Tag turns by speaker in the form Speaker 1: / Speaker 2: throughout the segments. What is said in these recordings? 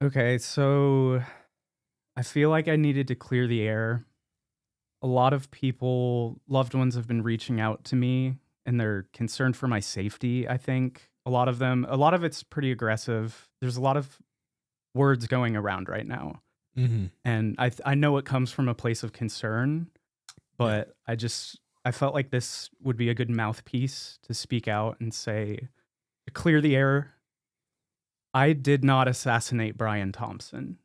Speaker 1: Okay, so I feel like I needed to clear the air. A lot of people, loved ones, have been reaching out to me and they're concerned for my safety, I think. A lot of it's pretty aggressive. There's a lot of words going around right now.
Speaker 2: Mm-hmm.
Speaker 1: And I know it comes from a place of concern,
Speaker 2: Yeah.
Speaker 1: but I felt like this would be a good mouthpiece to speak out and say, to clear the air. I did not assassinate Brian Thompson.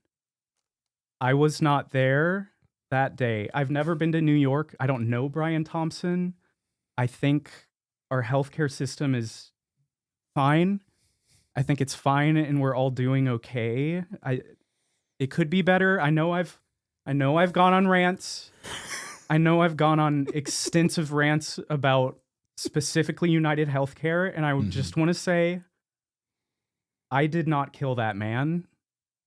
Speaker 1: I was not there that day. I've never been to New York. I don't know Brian Thompson. I think our healthcare system is fine. I think it's fine and we're all doing okay. It could be better. I know I've gone on rants. I know I've gone on extensive rants about specifically United Healthcare, and I just want to say I did not kill that man.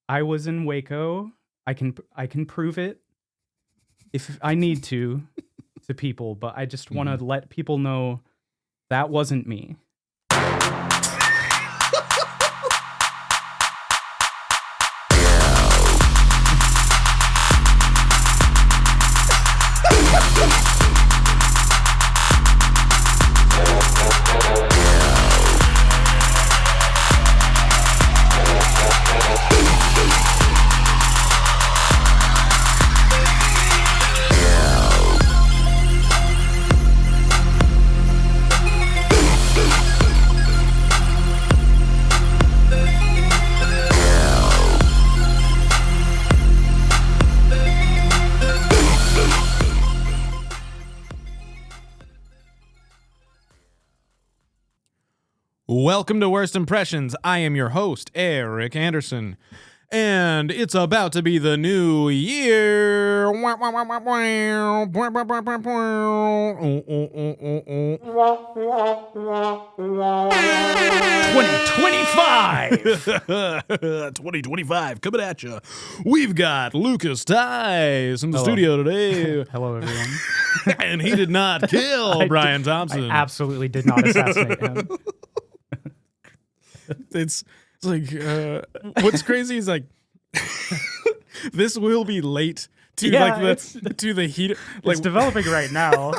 Speaker 1: I was in Waco. I can prove it if I need to people, but I just want to let people know that wasn't me.
Speaker 2: Welcome to Worst Impressions. I am your host, Eric Anderson, and it's about to be the new year. 2025 coming at you. We've got Lucas Tice in the studio today.
Speaker 1: Hello, everyone.
Speaker 2: And he did not kill Brian Thompson.
Speaker 1: I absolutely did not assassinate him.
Speaker 2: It's like what's crazy is like this will be late to to the heat. Like,
Speaker 1: it's developing right now.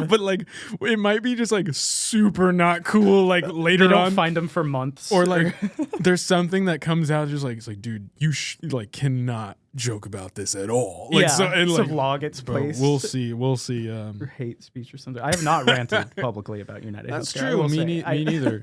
Speaker 2: But like it might be just like super not cool like later
Speaker 1: they don't
Speaker 2: on.
Speaker 1: Find them for months,
Speaker 2: or like there's something that comes out just like it's like, dude, you like cannot joke about this at all. Like,
Speaker 1: so and
Speaker 2: like,
Speaker 1: some law gets placed.
Speaker 2: We'll see.
Speaker 1: For hate speech or something. I have not ranted publicly about United Healthcare.
Speaker 2: That's true. Me neither.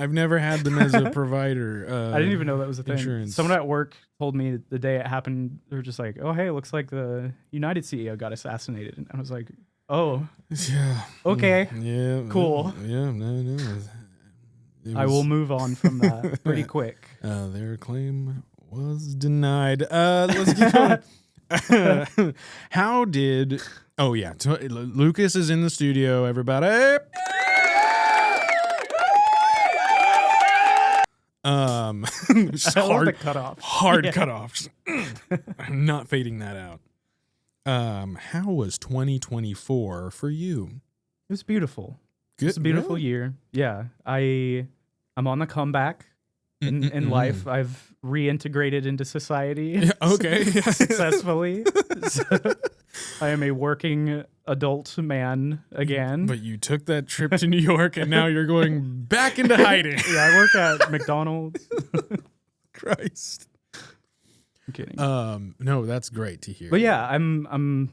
Speaker 2: I've never had them as a provider.
Speaker 1: I didn't even know that was a thing.
Speaker 2: Insurance.
Speaker 1: Someone at work told me the day it happened, they were just like, oh, hey, looks like the United CEO got assassinated. And I was like, oh,
Speaker 2: yeah,
Speaker 1: okay,
Speaker 2: yeah,
Speaker 1: cool.
Speaker 2: Yeah, no.
Speaker 1: I will move on from that pretty quick.
Speaker 2: Their claim was denied. Let's keep going. How did... Oh, yeah. Lucas is in the studio, everybody.
Speaker 1: Hard cutoff.
Speaker 2: Hard cutoffs. I'm not fading that out. How was 2024 for you?
Speaker 1: It was beautiful.
Speaker 2: Good.
Speaker 1: It's a beautiful year. Yeah. I'm on the comeback in life. I've reintegrated into society.
Speaker 2: Okay.
Speaker 1: Successfully. So, I am a working adult man again.
Speaker 2: But you took that trip to New York and now you're going back into hiding.
Speaker 1: Yeah, I work at McDonald's.
Speaker 2: Christ.
Speaker 1: I'm kidding.
Speaker 2: No, that's great to hear.
Speaker 1: But yeah, I'm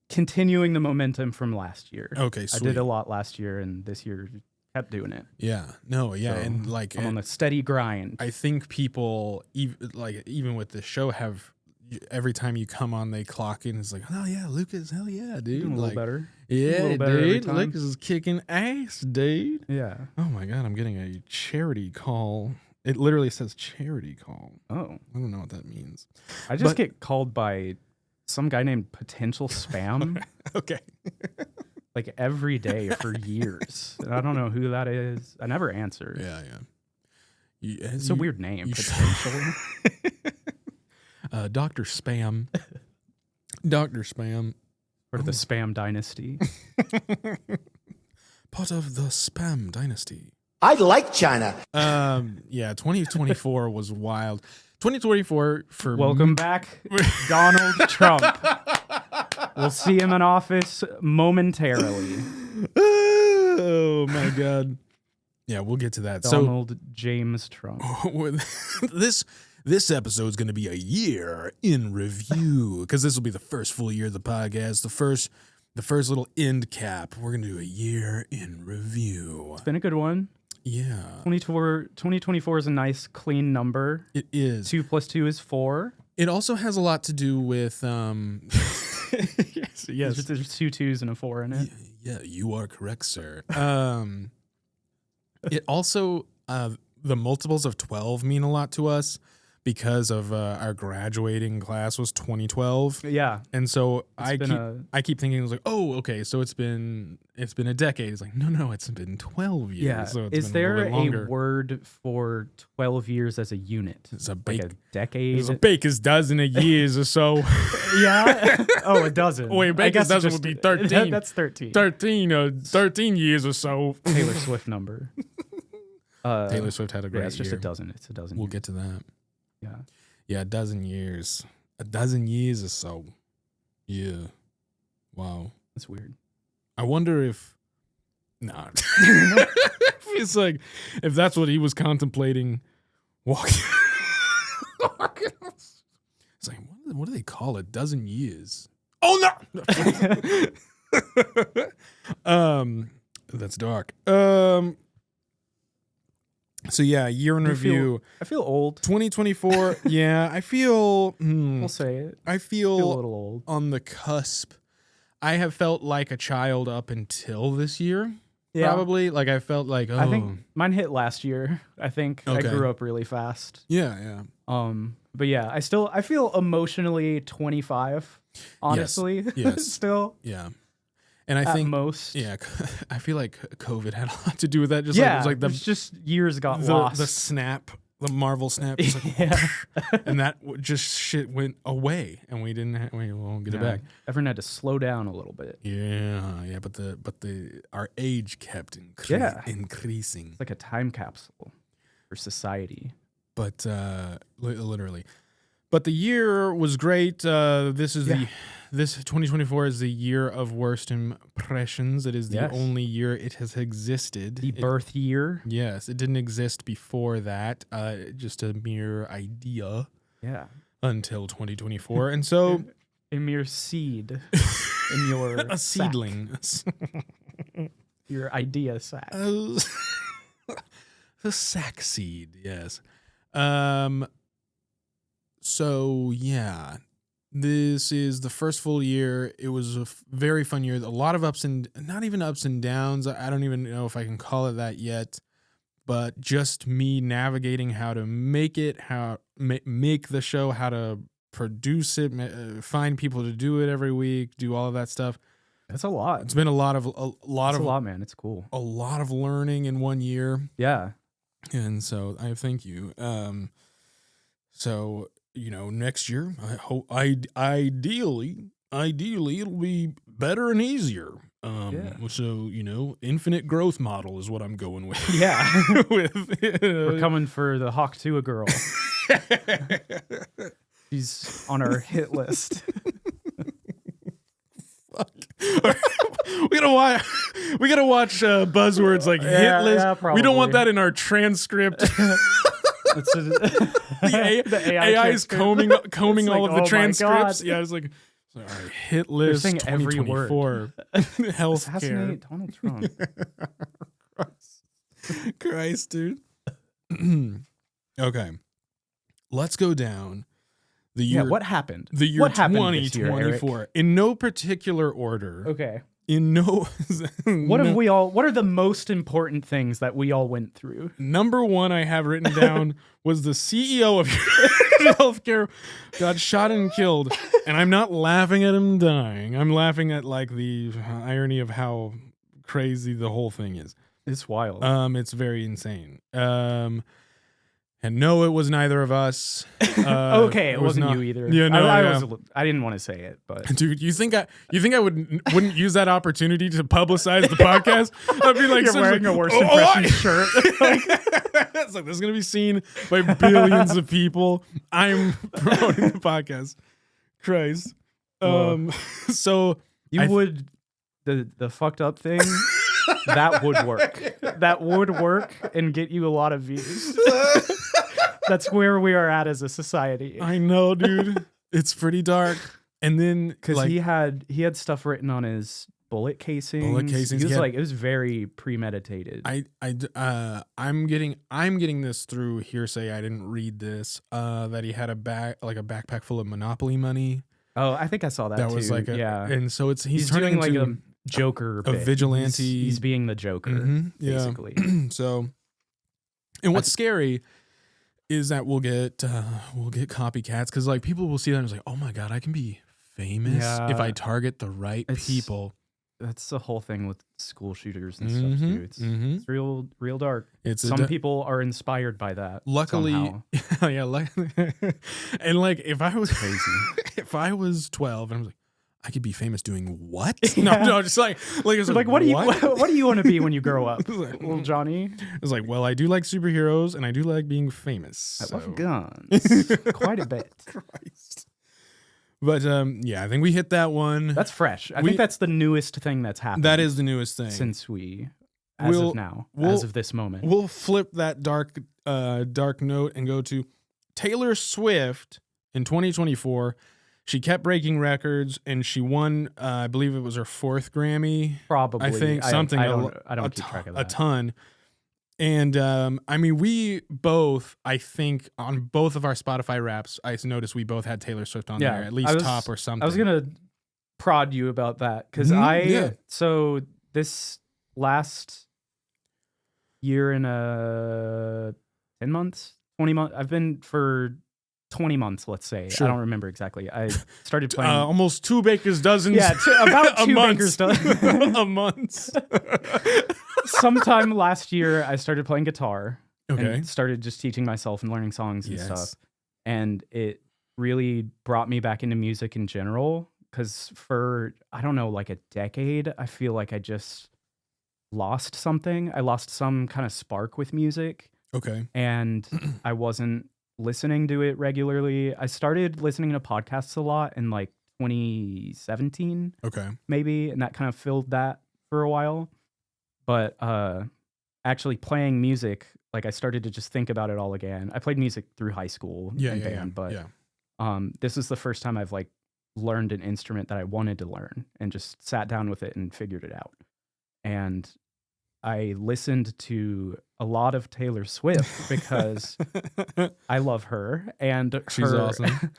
Speaker 1: continuing the momentum from last year.
Speaker 2: Okay, sweet.
Speaker 1: I did a lot last year, and this year kept doing it.
Speaker 2: Yeah, no, yeah,
Speaker 1: So
Speaker 2: and like
Speaker 1: I'm on a steady grind.
Speaker 2: I think people, even with the show, have every time you come on, they clock in. It's like, oh yeah, Lucas, hell yeah, dude,
Speaker 1: Doing a little better.
Speaker 2: Yeah,
Speaker 1: better every
Speaker 2: dude,
Speaker 1: time.
Speaker 2: Lucas is kicking ass, dude.
Speaker 1: Yeah.
Speaker 2: Oh my god, I'm getting a charity call. It literally says charity call.
Speaker 1: Oh,
Speaker 2: I don't know what that means.
Speaker 1: I just get called by some guy named Potential Spam.
Speaker 2: Okay.
Speaker 1: Like every day for years. And I don't know who that is. I never answer.
Speaker 2: Yeah.
Speaker 1: It's a weird name, Potential.
Speaker 2: Dr. Spam. Dr. Spam.
Speaker 1: Part of the Spam dynasty.
Speaker 2: Part of the Spam dynasty.
Speaker 3: I like China.
Speaker 2: Yeah, 2024 was wild. 2024 for
Speaker 1: Welcome back, Donald Trump. We'll see him in office momentarily.
Speaker 2: Oh my God. Yeah, we'll get to that.
Speaker 1: Donald James Trump.
Speaker 2: This episode is going to be a year in review because this will be the first full year of the podcast. The first little end cap. We're going to do a year in review.
Speaker 1: It's been a good one.
Speaker 2: Yeah.
Speaker 1: 2024 is a nice clean number.
Speaker 2: It is.
Speaker 1: 2 + 2 is 4.
Speaker 2: It also has a lot to do with yes.
Speaker 1: There's 2 2s and a 4 in it.
Speaker 2: Yeah, you are correct, sir. It also the multiples of 12 mean a lot to us because of our graduating class was 2012.
Speaker 1: Yeah.
Speaker 2: And so I keep thinking, it was like, oh, okay, so it's been a decade. It's like, no, it's been 12 years.
Speaker 1: Yeah.
Speaker 2: So it's
Speaker 1: Is
Speaker 2: been
Speaker 1: there
Speaker 2: a
Speaker 1: word for 12 years as a unit?
Speaker 2: It's a
Speaker 1: like a decade?
Speaker 2: It's a baker's dozen of years or so.
Speaker 1: Yeah. Oh, a dozen.
Speaker 2: Wait, baker's dozen would be 13.
Speaker 1: That's 13.
Speaker 2: 13 years or so.
Speaker 1: Taylor Swift number.
Speaker 2: Taylor Swift had a great
Speaker 1: Yeah, it's just
Speaker 2: year.
Speaker 1: a dozen. It's a dozen.
Speaker 2: We'll get to that.
Speaker 1: Yeah.
Speaker 2: Yeah, a dozen years. A dozen years or so. Yeah. Wow.
Speaker 1: That's weird.
Speaker 2: I wonder if... Nah. It's like, if that's what he was contemplating, walking... It's like, what do they call it? Dozen years. Oh, no! That's dark. So yeah, year in review.
Speaker 1: I feel old.
Speaker 2: 2024. Yeah, I feel.
Speaker 1: We'll say it.
Speaker 2: I
Speaker 1: feel
Speaker 2: feel
Speaker 1: a little old.
Speaker 2: on the cusp. I have felt like a child up until this year.
Speaker 1: Yeah.
Speaker 2: Probably. Like I felt like. Oh.
Speaker 1: I think mine hit last year. I think I
Speaker 2: Okay.
Speaker 1: grew up really fast.
Speaker 2: Yeah.
Speaker 1: But yeah, I feel emotionally 25. Honestly,
Speaker 2: Yes.
Speaker 1: still.
Speaker 2: Yeah. And I
Speaker 1: At
Speaker 2: think
Speaker 1: most.
Speaker 2: Yeah, I feel like COVID had a lot to do with that. Just
Speaker 1: Yeah,
Speaker 2: like, it was like
Speaker 1: it's just years got
Speaker 2: the
Speaker 1: lost.
Speaker 2: snap, the Marvel snap, just like,
Speaker 1: Yeah.
Speaker 2: and that just shit went away, and we won't get it back.
Speaker 1: Everyone had to slow down a little bit.
Speaker 2: Yeah, but our age kept increasing.
Speaker 1: It's like a time capsule for society.
Speaker 2: But literally. But the year was great. This 2024 is the year of worst impressions. It is the only year it has existed.
Speaker 1: The birth year.
Speaker 2: Yes, it didn't exist before that. Just a mere idea.
Speaker 1: Yeah.
Speaker 2: Until 2024, and so
Speaker 1: a mere seed in your
Speaker 2: a
Speaker 1: sack.
Speaker 2: seedling.
Speaker 1: Your idea sack.
Speaker 2: The sack seed. Yes. So yeah, this is the first full year. It was a very fun year. A lot of not even ups and downs. I don't even know if I can call it that yet, but just me navigating how to make it, how make the show, how to produce it, find people to do it every week, do all of that stuff.
Speaker 1: That's a lot.
Speaker 2: It's been a lot,
Speaker 1: man. It's cool.
Speaker 2: A lot of learning in 1 year.
Speaker 1: Yeah.
Speaker 2: And so I thank you. So, next year, I hope ideally it'll be better and easier. So, infinite growth model is what I'm going with.
Speaker 1: Yeah.
Speaker 2: with
Speaker 1: We're coming for the Hawk Tuah girl. She's on our hit list.
Speaker 2: Fuck. We gotta watch buzzwords like hit list.
Speaker 1: Yeah,
Speaker 2: we don't want that in our transcript. The AI is combing all of the transcripts. Yeah, it's like, all right, hit list
Speaker 1: saying every word.
Speaker 2: Healthcare.
Speaker 1: Assassinate Donald Trump.
Speaker 2: Christ, dude. Okay, let's go down the year.
Speaker 1: Yeah, what happened?
Speaker 2: The year
Speaker 1: what happened this year,
Speaker 2: 2024
Speaker 1: Eric?
Speaker 2: in no particular order.
Speaker 1: Okay.
Speaker 2: In no.
Speaker 1: What are the most important things that we all went through?
Speaker 2: Number one I have written down was the CEO of healthcare got shot and killed. And I'm not laughing at him dying. I'm laughing at like the irony of how crazy the whole thing is.
Speaker 1: It's wild.
Speaker 2: It's very insane. And no, it was neither of us.
Speaker 1: Okay, it wasn't
Speaker 2: not
Speaker 1: you either.
Speaker 2: Yeah, no,
Speaker 1: I didn't want to say it, but
Speaker 2: dude, you think I wouldn't use that opportunity to publicize the podcast? I'd be like,
Speaker 1: you're wearing a worst impression shirt.
Speaker 2: It's like this is gonna be seen by billions of people. I'm promoting the podcast. Christ. So
Speaker 1: the fucked up thing that would work. That would work and get you a lot of views. That's where we are at as a society.
Speaker 2: I know, dude. It's pretty dark. And then
Speaker 1: because he had stuff written on his bullet casings. He was it was very premeditated.
Speaker 2: I'm getting this through hearsay. I didn't read this. That he had a backpack full of Monopoly money.
Speaker 1: Oh, I think I saw that too.
Speaker 2: Was like and so he's
Speaker 1: turning
Speaker 2: into
Speaker 1: like a Joker,
Speaker 2: a vigilante.
Speaker 1: He's being the Joker, basically.
Speaker 2: So, and what's scary is that we'll get copycats because like people will see that and it's like, oh my god, I can be famous if I target the right people.
Speaker 1: That's the whole thing with school shooters and stuff too. It's real dark. Some people are inspired by that.
Speaker 2: Luckily, and like if I was
Speaker 1: crazy,
Speaker 2: if I was 12 and I was like, I could be famous doing what? No, just like
Speaker 1: what do you want to be when you grow up, little Johnny?
Speaker 2: It's like, well, I do like superheroes and I do like being famous.
Speaker 1: I love guns quite a bit.
Speaker 2: Christ. But I think we hit that one.
Speaker 1: That's fresh. I think that's the newest thing that's happened.
Speaker 2: That is the newest thing
Speaker 1: since as of this moment.
Speaker 2: We'll flip that dark note and go to Taylor Swift in 2024. She kept breaking records, and she won. I believe it was her 4th Grammy.
Speaker 1: Probably,
Speaker 2: I think something.
Speaker 1: I don't keep track of that.
Speaker 2: A ton. And I mean, we both. I think on both of our Spotify raps, I noticed we both had Taylor Swift on there, at least top or something.
Speaker 1: I was gonna prod you about that because so this last year and 10 months, 20 months. I've been for 20 months, let's say.
Speaker 2: Sure.
Speaker 1: I don't remember exactly. I started playing
Speaker 2: almost 2 baker's dozens.
Speaker 1: Yeah, about 2 baker's dozens
Speaker 2: a month.
Speaker 1: Sometime last year, I started playing guitar.
Speaker 2: Okay.
Speaker 1: And started just teaching myself and learning songs and stuff. And it really brought me back into music in general. Because for, I don't know, like a decade, I feel like I just lost something. I lost some kind of spark with music.
Speaker 2: Okay.
Speaker 1: And I wasn't listening to it regularly. I started listening to podcasts a lot in like 2017.
Speaker 2: Okay.
Speaker 1: Maybe. And that kind of filled that for a while. But actually playing music, like I started to just think about it all again. I played music through high school and band, but this is the first time I've like learned an instrument that I wanted to learn and just sat down with it and figured it out. And I listened to a lot of Taylor Swift because I love her and
Speaker 2: she's awesome.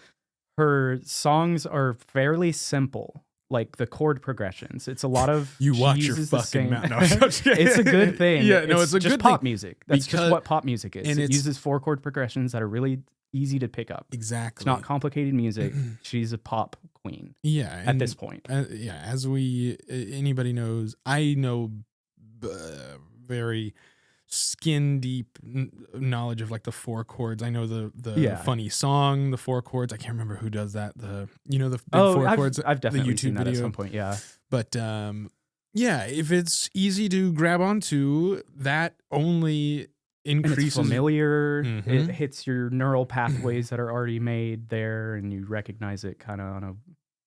Speaker 1: Her songs are fairly simple. Like the chord progressions, it's a lot of
Speaker 2: you watch your fucking mouth. No,
Speaker 1: it's a good thing.
Speaker 2: Yeah, no, it's a
Speaker 1: just
Speaker 2: good
Speaker 1: pop
Speaker 2: thing.
Speaker 1: Music. That's just what pop music is. And it uses 4 chord progressions that are really easy to pick up.
Speaker 2: Exactly.
Speaker 1: It's not complicated music. She's a pop queen.
Speaker 2: Yeah,
Speaker 1: at this point.
Speaker 2: As anybody knows, I know very skin deep knowledge of like the 4 chords. I know the funny song, the 4 chords. I can't remember who does that. The big 4 chords.
Speaker 1: I've definitely
Speaker 2: the YouTube
Speaker 1: seen that
Speaker 2: video
Speaker 1: at some point. Yeah,
Speaker 2: but if it's easy to grab onto, that only increases.
Speaker 1: And it's familiar. Mm-hmm. It hits your neural pathways that are already made there, and you recognize it kind of on a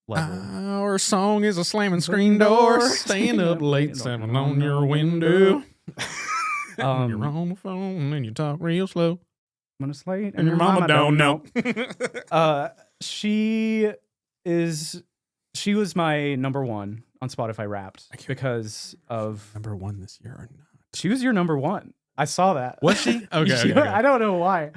Speaker 1: level.
Speaker 2: Our song is a slamming screen door, staying up late, slamming on your window. You're on the phone and you talk real slow.
Speaker 1: When it's late
Speaker 2: and your mama don't know.
Speaker 1: She was my number 1 on Spotify Wrapped because of
Speaker 2: number 1 this year or not.
Speaker 1: She was your number 1. I saw that.
Speaker 2: Was she? Okay.
Speaker 1: I don't know why.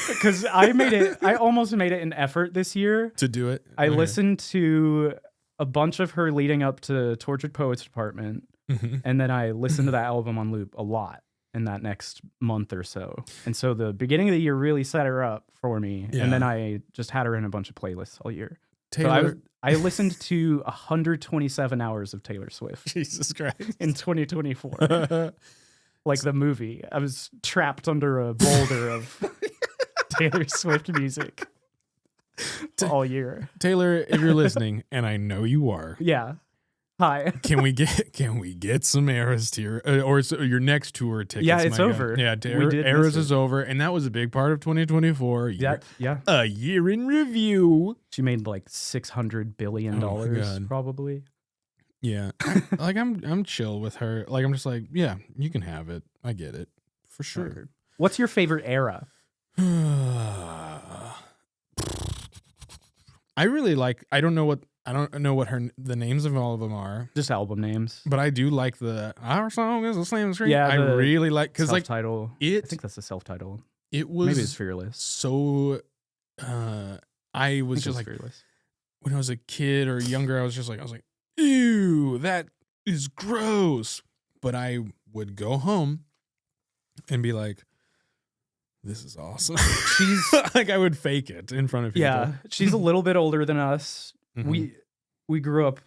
Speaker 1: Because I almost made it an effort this year
Speaker 2: to do it.
Speaker 1: I listened to a bunch of her leading up to Tortured Poets Department, and then I listened to that album on loop a lot in that next month or so. And so the beginning of the year really set her up for me. Yeah. And then I just had her in a bunch of playlists all year. Taylor. So I listened to 127 hours of Taylor Swift.
Speaker 2: Jesus Christ.
Speaker 1: In 2024. Like the movie. I was trapped under a boulder of Taylor Swift music all year.
Speaker 2: Taylor, if you're listening, and I know you are,
Speaker 1: Yeah. Hi.
Speaker 2: can we get some Eras tier or your next tour tickets?
Speaker 1: Yeah, it's
Speaker 2: my
Speaker 1: over.
Speaker 2: God. Yeah,
Speaker 1: We did
Speaker 2: Eras
Speaker 1: miss
Speaker 2: is over, and that was a big part of 2024.
Speaker 1: Yeah.
Speaker 2: A year in review.
Speaker 1: She made like $600 billion
Speaker 2: God.
Speaker 1: probably.
Speaker 2: Yeah, like I'm chill with her. Like I'm just like, yeah, you can have it. I get it for sure.
Speaker 1: What's your favorite era?
Speaker 2: I really like. I don't know what the names of all of them are.
Speaker 1: Just album names.
Speaker 2: But I do like the Our Song is a Slam Screen.
Speaker 1: Yeah,
Speaker 2: I really like because like
Speaker 1: title. I think that's the self-title.
Speaker 2: It was
Speaker 1: maybe it's Fearless.
Speaker 2: So I was just like
Speaker 1: Fearless.
Speaker 2: When I was a kid or younger, I was like, ew, that is gross. But I would go home and be like, this is awesome. She's like, I would fake it in front of people.
Speaker 1: Yeah, she's a little bit older than us.
Speaker 2: Mhm.
Speaker 1: We grew up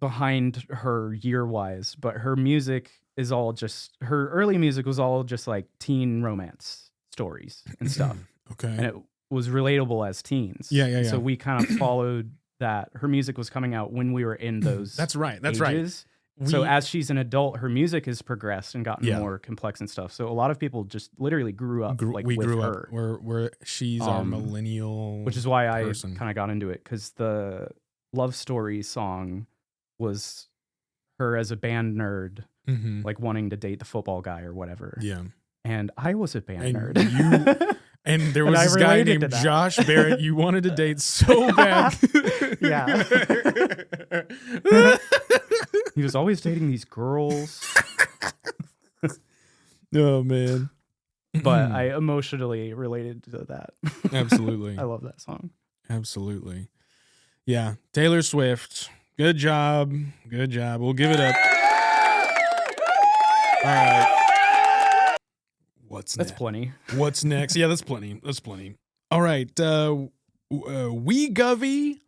Speaker 1: behind her year-wise, but her music is all just, her early music was all just like teen romance stories and stuff.
Speaker 2: Okay.
Speaker 1: And it was relatable as teens.
Speaker 2: Yeah.
Speaker 1: So we kind of followed that. Her music was coming out when we were in those
Speaker 2: That's right.
Speaker 1: ages. So as she's an adult, her music has progressed and gotten more complex and stuff. So a lot of people just literally grew up with her.
Speaker 2: Where she's our millennial,
Speaker 1: which is why
Speaker 2: person.
Speaker 1: I kind of got into it, because the Love Story song was her as a band nerd, like wanting to date the football guy or whatever.
Speaker 2: Yeah.
Speaker 1: And I was a band nerd.
Speaker 2: And there was this guy named Josh Barrett you wanted to date so bad.
Speaker 1: Yeah. He was always dating these girls.
Speaker 2: Oh, man.
Speaker 1: But I emotionally related to that.
Speaker 2: Absolutely.
Speaker 1: I love that song.
Speaker 2: Absolutely. Yeah. Taylor Swift. Good job. Good job. We'll give it up. All right.
Speaker 1: That's plenty.
Speaker 2: What's next? Yeah, that's plenty. That's plenty. All right. Wegovy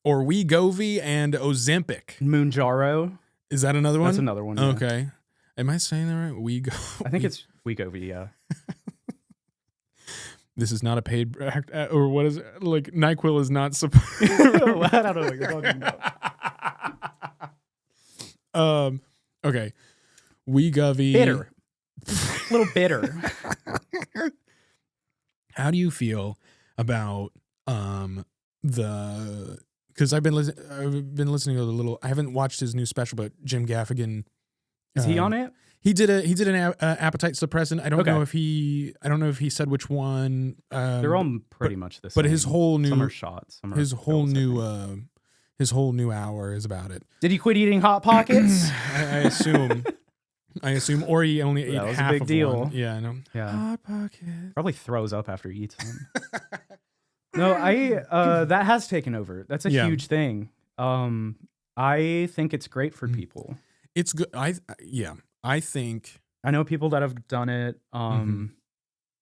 Speaker 2: or Wegovy and Ozempic.
Speaker 1: Moonjaro.
Speaker 2: Is that another one?
Speaker 1: That's another one. Yeah.
Speaker 2: Okay. Am I saying that right?
Speaker 1: I think it's Wegovy, yeah.
Speaker 2: This is not a paid or what is it? Like NyQuil is not supposed.
Speaker 1: I don't know what you're talking about.
Speaker 2: Okay. Wegovy.
Speaker 1: Bitter. A little bitter.
Speaker 2: How do you feel about because I've been listening to I haven't watched his new special, but Jim Gaffigan.
Speaker 1: Is he on it?
Speaker 2: He did an appetite suppressant. I don't know if he said which one.
Speaker 1: They're all pretty much the same.
Speaker 2: But his whole new
Speaker 1: some are shots. Some are
Speaker 2: his whole new hour is about it.
Speaker 1: Did he quit eating Hot Pockets?
Speaker 2: I assume, or he only ate
Speaker 1: was
Speaker 2: half
Speaker 1: a big
Speaker 2: of
Speaker 1: deal.
Speaker 2: one. Yeah, I know.
Speaker 1: Yeah.
Speaker 2: Hot Pockets.
Speaker 1: Probably throws up after he eats them. No, that has taken over. That's a huge thing. I think it's great for people.
Speaker 2: It's good. I think
Speaker 1: I know people that have done it, and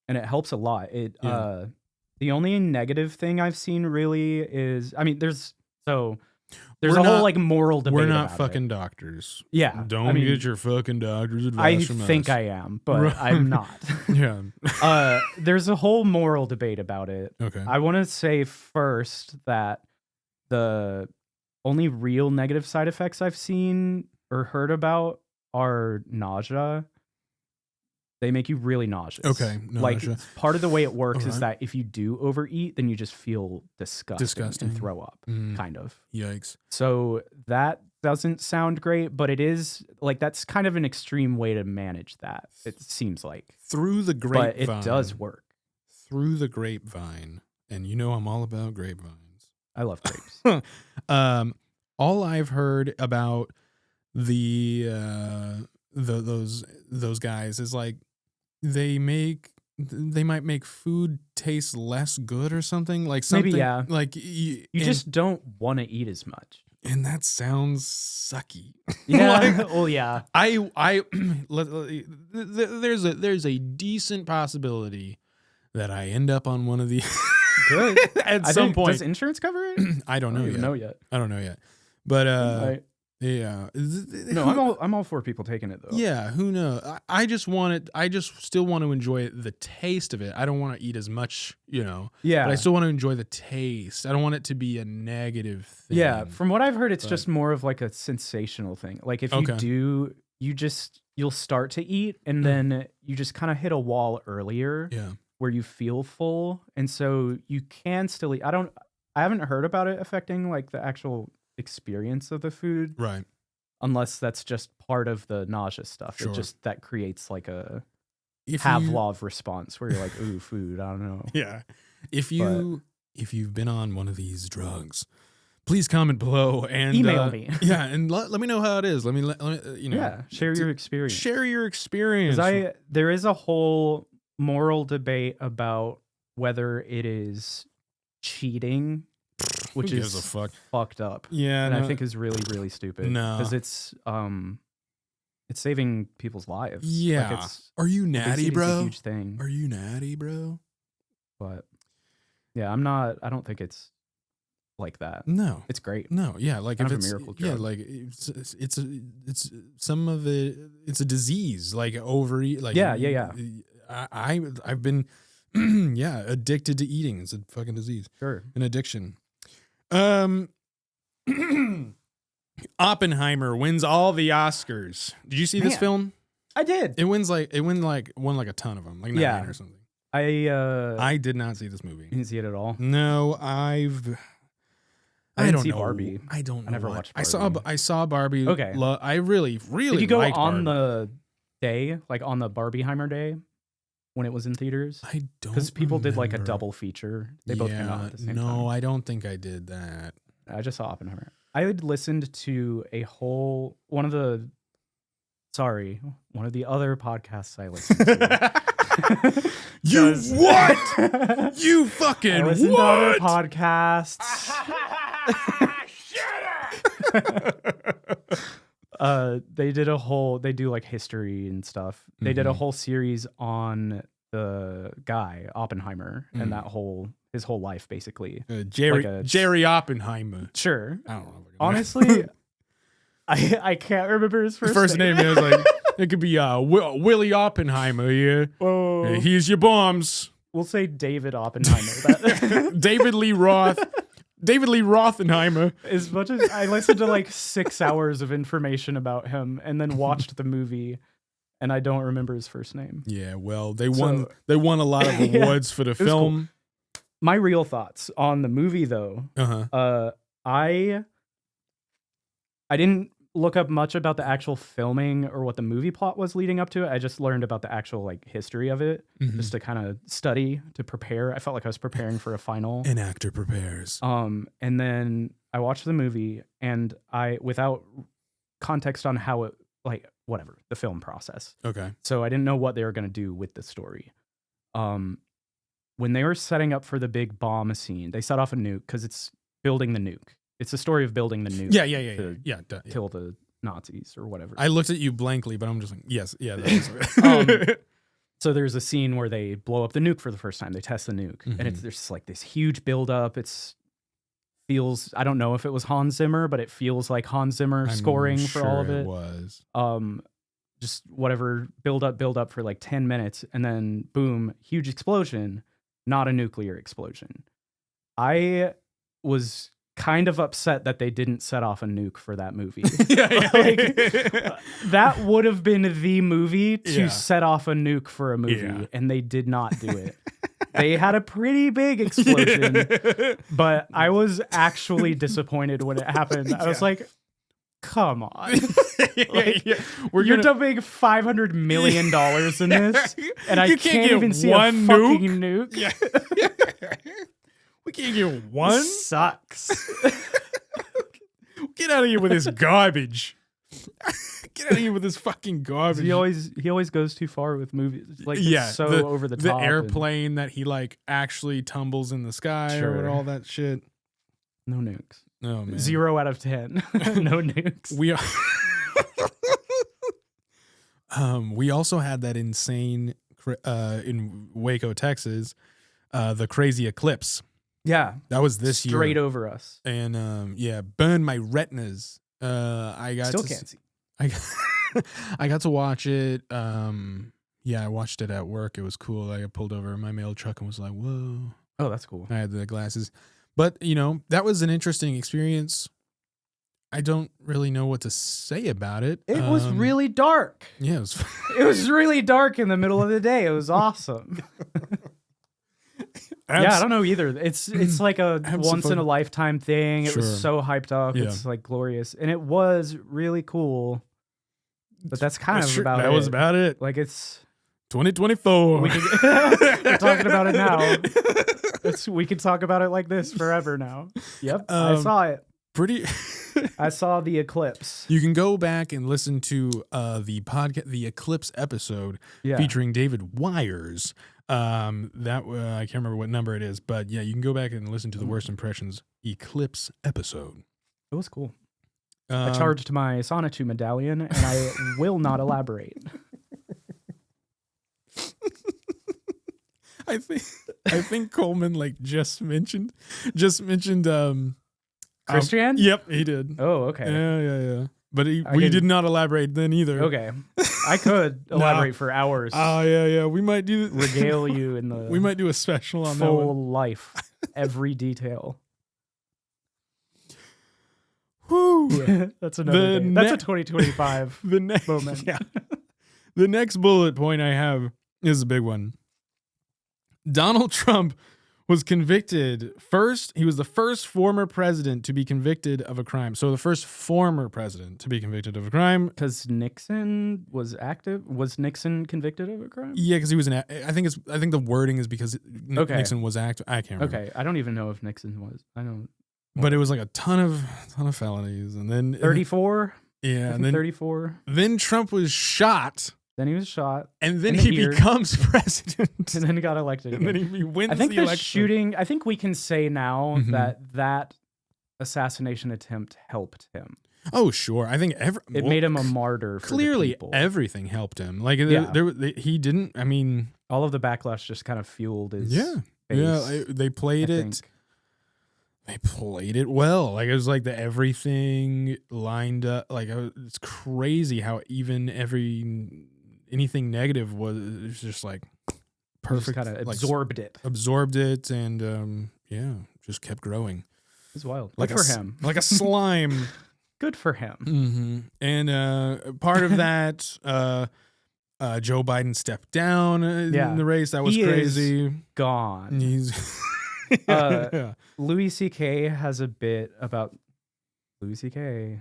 Speaker 1: it helps a lot. The only negative thing I've seen really is, I mean, there's a whole like moral debate.
Speaker 2: We're not
Speaker 1: about
Speaker 2: fucking
Speaker 1: it.
Speaker 2: doctors.
Speaker 1: Yeah,
Speaker 2: don't get your fucking doctor's advice from us.
Speaker 1: I think I am, but I'm not.
Speaker 2: Yeah.
Speaker 1: There's a whole moral debate about it.
Speaker 2: Okay.
Speaker 1: I want to say first that the only real negative side effects I've seen or heard about are nausea. They make you really nauseous.
Speaker 2: Okay.
Speaker 1: Like part of the way it works is that if you do overeat, then you just feel disgusting. And throw up, kind of.
Speaker 2: Yikes.
Speaker 1: So that doesn't sound great, but it is like that's kind of an extreme way to manage that. It seems like
Speaker 2: through the grapevine.
Speaker 1: But it does work.
Speaker 2: Through the grapevine, and you know I'm all about grapevines.
Speaker 1: I love grapes.
Speaker 2: All I've heard about those guys is like they might make food taste less good or something, like something.
Speaker 1: Maybe, yeah.
Speaker 2: Like
Speaker 1: you just don't want to eat as much,
Speaker 2: and that sounds sucky.
Speaker 1: Yeah. Well, yeah.
Speaker 2: There's a decent possibility that I end up on one of the
Speaker 1: good
Speaker 2: at some point.
Speaker 1: Does insurance cover it?
Speaker 2: I don't know yet.
Speaker 1: Know yet.
Speaker 2: I don't know yet. But Yeah.
Speaker 1: No, I'm all for people taking it though.
Speaker 2: Yeah, who knows? I just want it. I just still want to enjoy the taste of it. I don't want to eat as much, but I
Speaker 1: Yeah.
Speaker 2: still want to enjoy the taste. I don't want it to be a negative thing.
Speaker 1: Yeah. From what I've heard, it's
Speaker 2: But-
Speaker 1: just more of like a sensational thing. Like if you
Speaker 2: Okay.
Speaker 1: do, you'll start to eat and then you just kind of hit a wall earlier
Speaker 2: Yeah.
Speaker 1: where you feel full. And so you can still eat. I haven't heard about it affecting like the actual experience of the food,
Speaker 2: Right.
Speaker 1: unless that's just part of the nausea stuff.
Speaker 2: Sure.
Speaker 1: It just that creates like a
Speaker 2: If you-
Speaker 1: Pavlov response where you're like, ooh, food. I don't know.
Speaker 2: Yeah. If you've been on one of these drugs, please comment below and
Speaker 1: Email me.
Speaker 2: Yeah, and let me know how it is. Let me
Speaker 1: Yeah, share your experience.
Speaker 2: Share your experience.
Speaker 1: There is a whole moral debate about whether it is cheating, which
Speaker 2: Who gives
Speaker 1: is
Speaker 2: a fuck?
Speaker 1: fucked up.
Speaker 2: Yeah,
Speaker 1: And I
Speaker 2: no,
Speaker 1: think is really, really stupid.
Speaker 2: No.
Speaker 1: Because it's saving people's lives.
Speaker 2: Yeah.
Speaker 1: Like it's
Speaker 2: Are you natty,
Speaker 1: obesity is a
Speaker 2: bro?
Speaker 1: huge thing.
Speaker 2: Are you natty, bro?
Speaker 1: But yeah, I don't think it's like that.
Speaker 2: No.
Speaker 1: It's great.
Speaker 2: No, yeah, like
Speaker 1: Kind
Speaker 2: if
Speaker 1: of a
Speaker 2: it's
Speaker 1: miracle
Speaker 2: yeah,
Speaker 1: drug.
Speaker 2: like it's some of it. It's a disease, like overeat. Like
Speaker 1: Yeah.
Speaker 2: I've been addicted to eating. It's a fucking disease,
Speaker 1: Sure.
Speaker 2: an addiction. Oppenheimer wins all the Oscars. Did you see this
Speaker 1: Man.
Speaker 2: film?
Speaker 1: I did.
Speaker 2: It won like a ton of them, like 9
Speaker 1: Yeah.
Speaker 2: or something.
Speaker 1: I
Speaker 2: I did not see this movie.
Speaker 1: didn't see it at all.
Speaker 2: No, I
Speaker 1: didn't
Speaker 2: don't
Speaker 1: see
Speaker 2: know.
Speaker 1: Barbie.
Speaker 2: I don't know.
Speaker 1: I never
Speaker 2: why.
Speaker 1: watched
Speaker 2: I saw Barbie.
Speaker 1: Okay.
Speaker 2: I really
Speaker 1: Did you go
Speaker 2: liked
Speaker 1: on
Speaker 2: Barbie.
Speaker 1: the day, like on the Barbieheimer day when it was in theaters?
Speaker 2: I don't
Speaker 1: Because people did like a
Speaker 2: remember.
Speaker 1: double feature. They both came out at the same time.
Speaker 2: No, I don't think I did that.
Speaker 1: I just saw Oppenheimer. I had listened to one of the other podcasts I listened to.
Speaker 2: You
Speaker 1: 'Cause-
Speaker 2: what? You fucking
Speaker 1: I listened to other
Speaker 2: what?
Speaker 1: podcasts. They do like history and stuff. They did a
Speaker 2: Mhm.
Speaker 1: whole series on the guy Oppenheimer and his whole life basically.
Speaker 2: Jerry Oppenheimer.
Speaker 1: Sure.
Speaker 2: I don't know.
Speaker 1: Honestly, I can't remember his
Speaker 2: First name is like it could be Willie Oppenheimer. Yeah,
Speaker 1: Whoa.
Speaker 2: here's your bombs.
Speaker 1: We'll say David Oppenheimer.
Speaker 2: David Lee Roth. David Lee Rothenheimer.
Speaker 1: As much as I listened to like 6 hours of information about him and then watched the movie, and I don't remember his first name.
Speaker 2: Yeah, well, they won a lot of
Speaker 1: Yeah,
Speaker 2: awards for the
Speaker 1: was cool.
Speaker 2: film.
Speaker 1: My real thoughts on the movie, though,
Speaker 2: Uh-huh.
Speaker 1: I didn't look up much about the actual filming or what the movie plot was leading up to it. I just learned about the actual like history of it,
Speaker 2: Mhm.
Speaker 1: just to kind of study to prepare. I felt like I was preparing for a final.
Speaker 2: An actor prepares.
Speaker 1: And then I watched the movie, and without context on how it, like, whatever, the film process.
Speaker 2: Okay.
Speaker 1: So I didn't know what they were going to do with the story. When they were setting up for the big bomb scene, they set off a nuke because it's building the nuke. It's the story of building the nuke.
Speaker 2: Yeah.
Speaker 1: to
Speaker 2: Yeah.
Speaker 1: kill the Nazis or whatever.
Speaker 2: I looked at you blankly, but I'm just like, yes, yeah. That is
Speaker 1: So there's a scene where they blow up the nuke for the first time. They test the nuke, and
Speaker 2: Mhm.
Speaker 1: there's like this huge buildup. Feels, I don't know if it was Hans Zimmer, but it feels like Hans Zimmer scoring for all of
Speaker 2: sure
Speaker 1: it.
Speaker 2: was.
Speaker 1: Just whatever, build up for like 10 minutes, and then boom, huge explosion. Not a nuclear explosion. I was kind of upset that they didn't set off a nuke for that movie. That would have been the movie to
Speaker 2: Yeah.
Speaker 1: set off a nuke for a movie,
Speaker 2: Yeah.
Speaker 1: and they did not do it. They had a pretty big explosion, but I was actually disappointed when it happened. I was
Speaker 2: Yeah.
Speaker 1: like, come on.
Speaker 2: Gonna-
Speaker 1: You're dumping $500 million in this, and I
Speaker 2: You
Speaker 1: can't
Speaker 2: get
Speaker 1: even see a
Speaker 2: one
Speaker 1: fucking nuke.
Speaker 2: Yeah. We can't get one.
Speaker 1: Sucks.
Speaker 2: Get out of here with this garbage. Get out of here with this fucking garbage.
Speaker 1: he always goes too far with movies. Like, it's
Speaker 2: Yeah,
Speaker 1: so over the
Speaker 2: The
Speaker 1: top. and
Speaker 2: airplane that he like actually tumbles in the sky
Speaker 1: Sure.
Speaker 2: or all that shit.
Speaker 1: no nukes.
Speaker 2: Oh man.
Speaker 1: 0 out of 10. No nukes.
Speaker 2: We we also had that insane in Waco, Texas, the crazy eclipse.
Speaker 1: Yeah.
Speaker 2: That was this year.
Speaker 1: Straight over us.
Speaker 2: And burned my retinas. I got
Speaker 1: Still
Speaker 2: to
Speaker 1: can't see.
Speaker 2: I I got to watch it. Yeah, I watched it at work. It was cool. I pulled over in my mail truck and was like, "Whoa!"
Speaker 1: Oh, that's cool.
Speaker 2: I had the glasses, but that was an interesting experience. I don't really know what to say about it.
Speaker 1: It was really dark.
Speaker 2: Yeah, it was.
Speaker 1: It was really dark in the middle of the day. It was awesome. Yeah, I don't know either. It's like a once in a lifetime thing. It
Speaker 2: Sure.
Speaker 1: was so hyped up.
Speaker 2: Yeah.
Speaker 1: It's like glorious, and it was really cool. But that's kind of about it.
Speaker 2: That was about it.
Speaker 1: Like it's
Speaker 2: 2024.
Speaker 1: we're talking about it now. We could talk about it like this forever now. Yep, I saw it.
Speaker 2: Pretty.
Speaker 1: I saw the eclipse.
Speaker 2: You can go back and listen to the podcast, the Eclipse episode featuring David Wires. I can't remember what number it is, but yeah, you can go back and listen to the Worst Impressions Eclipse episode.
Speaker 1: It was cool. I charged my Sonichu medallion, and I will not elaborate.
Speaker 2: I think Coleman like just mentioned
Speaker 1: Christian?
Speaker 2: Yep, he did.
Speaker 1: Oh, okay.
Speaker 2: Yeah. But we did not elaborate then either.
Speaker 1: Okay. I could elaborate for hours.
Speaker 2: Oh, yeah. We might do
Speaker 1: regale you in the
Speaker 2: we might do a special on that one.
Speaker 1: full life, every detail.
Speaker 2: Whew.
Speaker 1: Yeah, that's another day. That's a 2025 moment.
Speaker 2: Yeah. The next bullet point I have is a big one. Donald Trump was convicted first. He was the first former president to be convicted of a crime. So the first former president to be convicted of a crime.
Speaker 1: Because Nixon was active. Was Nixon convicted of a crime?
Speaker 2: Yeah, because he was I think the wording is because Nixon was active. I can't remember.
Speaker 1: Okay, I don't even know if Nixon was. I don't.
Speaker 2: But it was like a ton of felonies, and then
Speaker 1: 34.
Speaker 2: Yeah, and then
Speaker 1: 34.
Speaker 2: Then Trump was shot.
Speaker 1: Then he was shot.
Speaker 2: And then he becomes president.
Speaker 1: And then he got elected.
Speaker 2: And then he wins
Speaker 1: I think
Speaker 2: the election.
Speaker 1: shooting, I think we can say now that assassination attempt helped him.
Speaker 2: Oh, sure. I think
Speaker 1: it made him a martyr for
Speaker 2: clearly
Speaker 1: the people.
Speaker 2: Everything helped him. Like, he didn't, I mean.
Speaker 1: All of the backlash just kind of fueled his
Speaker 2: face. Yeah, they played it. They played it well. Like, it was like everything lined up. Like, it's crazy how even anything negative was just like perfect.
Speaker 1: Kind of absorbed it.
Speaker 2: Absorbed it, and just kept growing.
Speaker 1: It's wild.
Speaker 2: Like
Speaker 1: Good for him.
Speaker 2: Like a slime.
Speaker 1: Good for him.
Speaker 2: Mm-hmm. And part of that, Joe Biden stepped down in the race. That was crazy.
Speaker 1: Is gone.
Speaker 2: He's
Speaker 1: Louis C.K. has a bit about Louis C.K.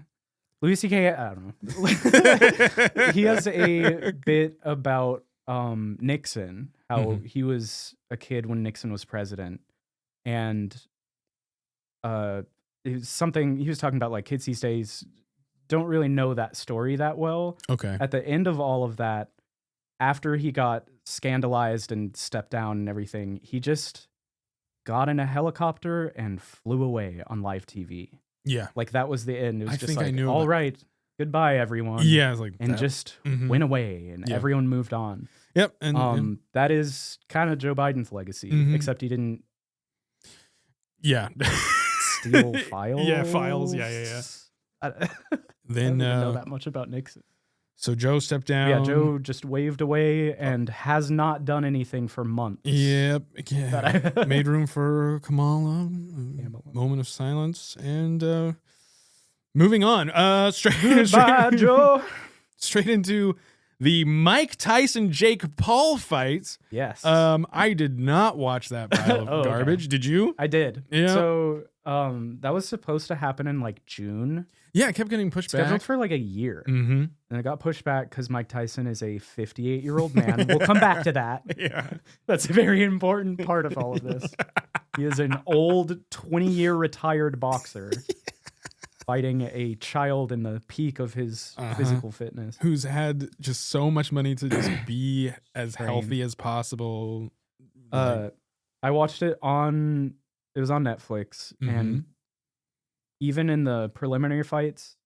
Speaker 1: I don't know. He has a bit about Nixon, how he was a kid when Nixon was president, and it was something he was talking about, like, kids these days don't really know that story that well.
Speaker 2: Okay.
Speaker 1: At the end of all of that, after he got scandalized and stepped down and everything, he just got in a helicopter and flew away on live TV.
Speaker 2: Yeah.
Speaker 1: Like, that was the end. It was
Speaker 2: I
Speaker 1: just
Speaker 2: think
Speaker 1: like,
Speaker 2: I knew
Speaker 1: all right, goodbye, everyone.
Speaker 2: Yeah, it's like
Speaker 1: and
Speaker 2: that.
Speaker 1: Just went away, and everyone moved on.
Speaker 2: Yep. And
Speaker 1: that is kind of Joe Biden's legacy, except he didn't steal files.
Speaker 2: Yeah, files. Yeah.
Speaker 1: Then I don't know that much about Nixon.
Speaker 2: So Joe stepped down.
Speaker 1: Yeah, Joe just waved away and has not done anything for months.
Speaker 2: Yep. Yeah. Made room for Kamala. Moment of silence. And moving on. Straight
Speaker 1: Joe.
Speaker 2: Straight into the Mike Tyson Jake Paul fight.
Speaker 1: Yes.
Speaker 2: I did not watch that pile of garbage.
Speaker 1: Okay.
Speaker 2: Did you?
Speaker 1: I did.
Speaker 2: Yeah.
Speaker 1: So that was supposed to happen in like June.
Speaker 2: Yeah, it kept getting pushed back.
Speaker 1: Scheduled for like a year.
Speaker 2: Mm-hmm.
Speaker 1: And it got pushed back because Mike Tyson is a 58-year-old man. We'll come back to that.
Speaker 2: Yeah.
Speaker 1: That's a very important part of all of this. He is an old 20-year retired boxer fighting a child in the peak of his physical fitness.
Speaker 2: Who's had just so much money to just be as healthy as possible.
Speaker 1: I watched it it was on Netflix, and even in the preliminary fights,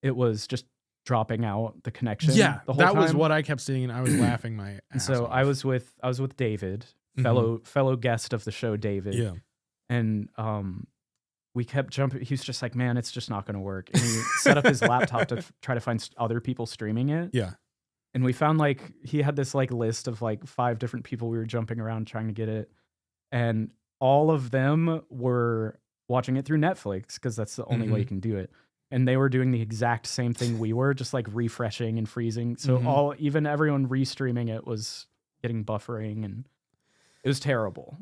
Speaker 1: it was just dropping out the connection.
Speaker 2: Yeah,
Speaker 1: the whole
Speaker 2: that
Speaker 1: time.
Speaker 2: was what I kept seeing, and I was laughing my ass
Speaker 1: So
Speaker 2: off.
Speaker 1: I was with David, fellow guest of the show, David.
Speaker 2: Yeah.
Speaker 1: And we kept jumping. He was just like, man, it's just not going to work. And he set up his laptop to try to find other people streaming it.
Speaker 2: Yeah.
Speaker 1: And we found like he had this like list of like 5 different people we were jumping around trying to get it. And all of them were watching it through Netflix because that's the only way you can do it. And they were doing the exact same thing we were, just like refreshing and freezing. So even everyone restreaming it was getting buffering, and it was terrible.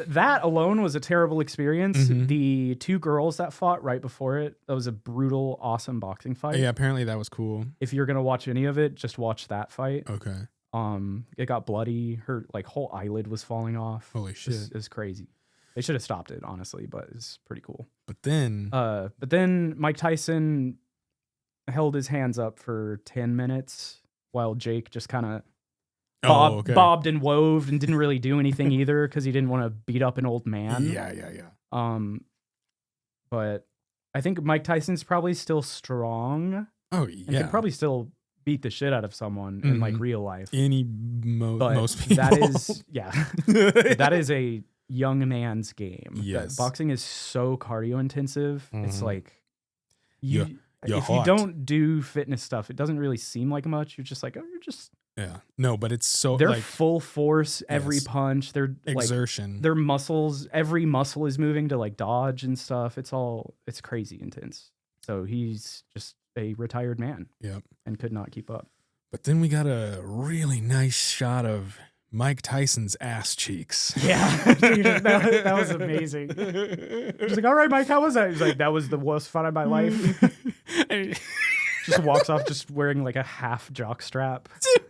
Speaker 1: That alone was a terrible experience. The 2 girls that fought right before it, that was a brutal, awesome boxing fight.
Speaker 2: Yeah, apparently that was cool.
Speaker 1: If you're gonna watch any of it, just watch that fight.
Speaker 2: Okay.
Speaker 1: It got bloody. Her like whole eyelid was falling off.
Speaker 2: Holy shit.
Speaker 1: It was crazy. They should have stopped it, honestly, but it's pretty cool.
Speaker 2: But then
Speaker 1: Mike Tyson held his hands up for 10 minutes while Jake just kind of bobbed and woved and didn't really do anything either because he didn't want to beat up an old man.
Speaker 2: Yeah.
Speaker 1: But I think Mike Tyson's probably still strong.
Speaker 2: Oh,
Speaker 1: and
Speaker 2: yeah.
Speaker 1: could probably still beat the shit out of someone in like real life.
Speaker 2: Most people.
Speaker 1: That is, that is a young man's game.
Speaker 2: Yes.
Speaker 1: Boxing is so cardio intensive. It's like
Speaker 2: You're
Speaker 1: if
Speaker 2: hot.
Speaker 1: you don't do fitness stuff, it doesn't really seem like much. You're just like, oh, you're just
Speaker 2: No, but it's so
Speaker 1: they're
Speaker 2: like
Speaker 1: full force every punch. They're
Speaker 2: exertion.
Speaker 1: Like, their muscles, every muscle is moving to like dodge and stuff. It's crazy intense. So he's just a retired man.
Speaker 2: Yep.
Speaker 1: And could not keep up.
Speaker 2: But then we got a really nice shot of Mike Tyson's ass cheeks.
Speaker 1: Yeah, dude, that was amazing. He's like, all right, Mike, how was that? He's like, that was the worst fun of my life. Just walks off just wearing like a half jock strap.
Speaker 2: Dude,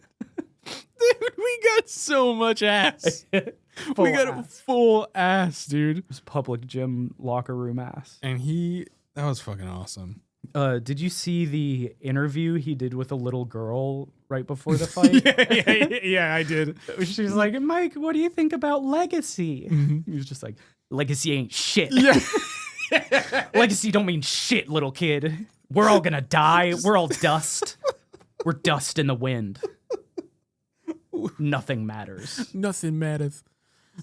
Speaker 2: we got so much ass. We got a full ass, dude.
Speaker 1: It was public gym locker room ass.
Speaker 2: And that was fucking awesome.
Speaker 1: Did you see the interview he did with a little girl right before the fight?
Speaker 2: yeah, I did.
Speaker 1: She was like, Mike, what do you think about legacy? He was just like, legacy ain't shit.
Speaker 2: Yeah.
Speaker 1: Legacy don't mean shit, little kid. We're all gonna die. We're all dust. We're dust in the wind. Nothing matters.
Speaker 2: Nothing matters.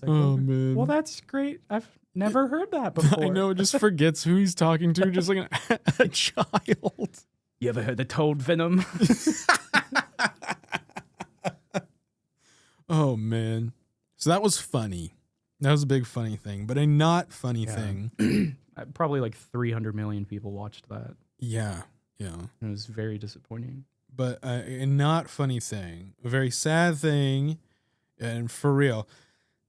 Speaker 1: Like,
Speaker 2: oh, man.
Speaker 1: Well, that's great. I've never heard that before.
Speaker 2: I know, just forgets who he's talking to, just like a child.
Speaker 1: You ever heard the toad venom?
Speaker 2: Oh, man. So that was funny. That was a big funny thing, but a not funny thing.
Speaker 1: Probably like 300 million people watched that.
Speaker 2: Yeah.
Speaker 1: It was very disappointing.
Speaker 2: But a not funny thing, a very sad thing, and for real,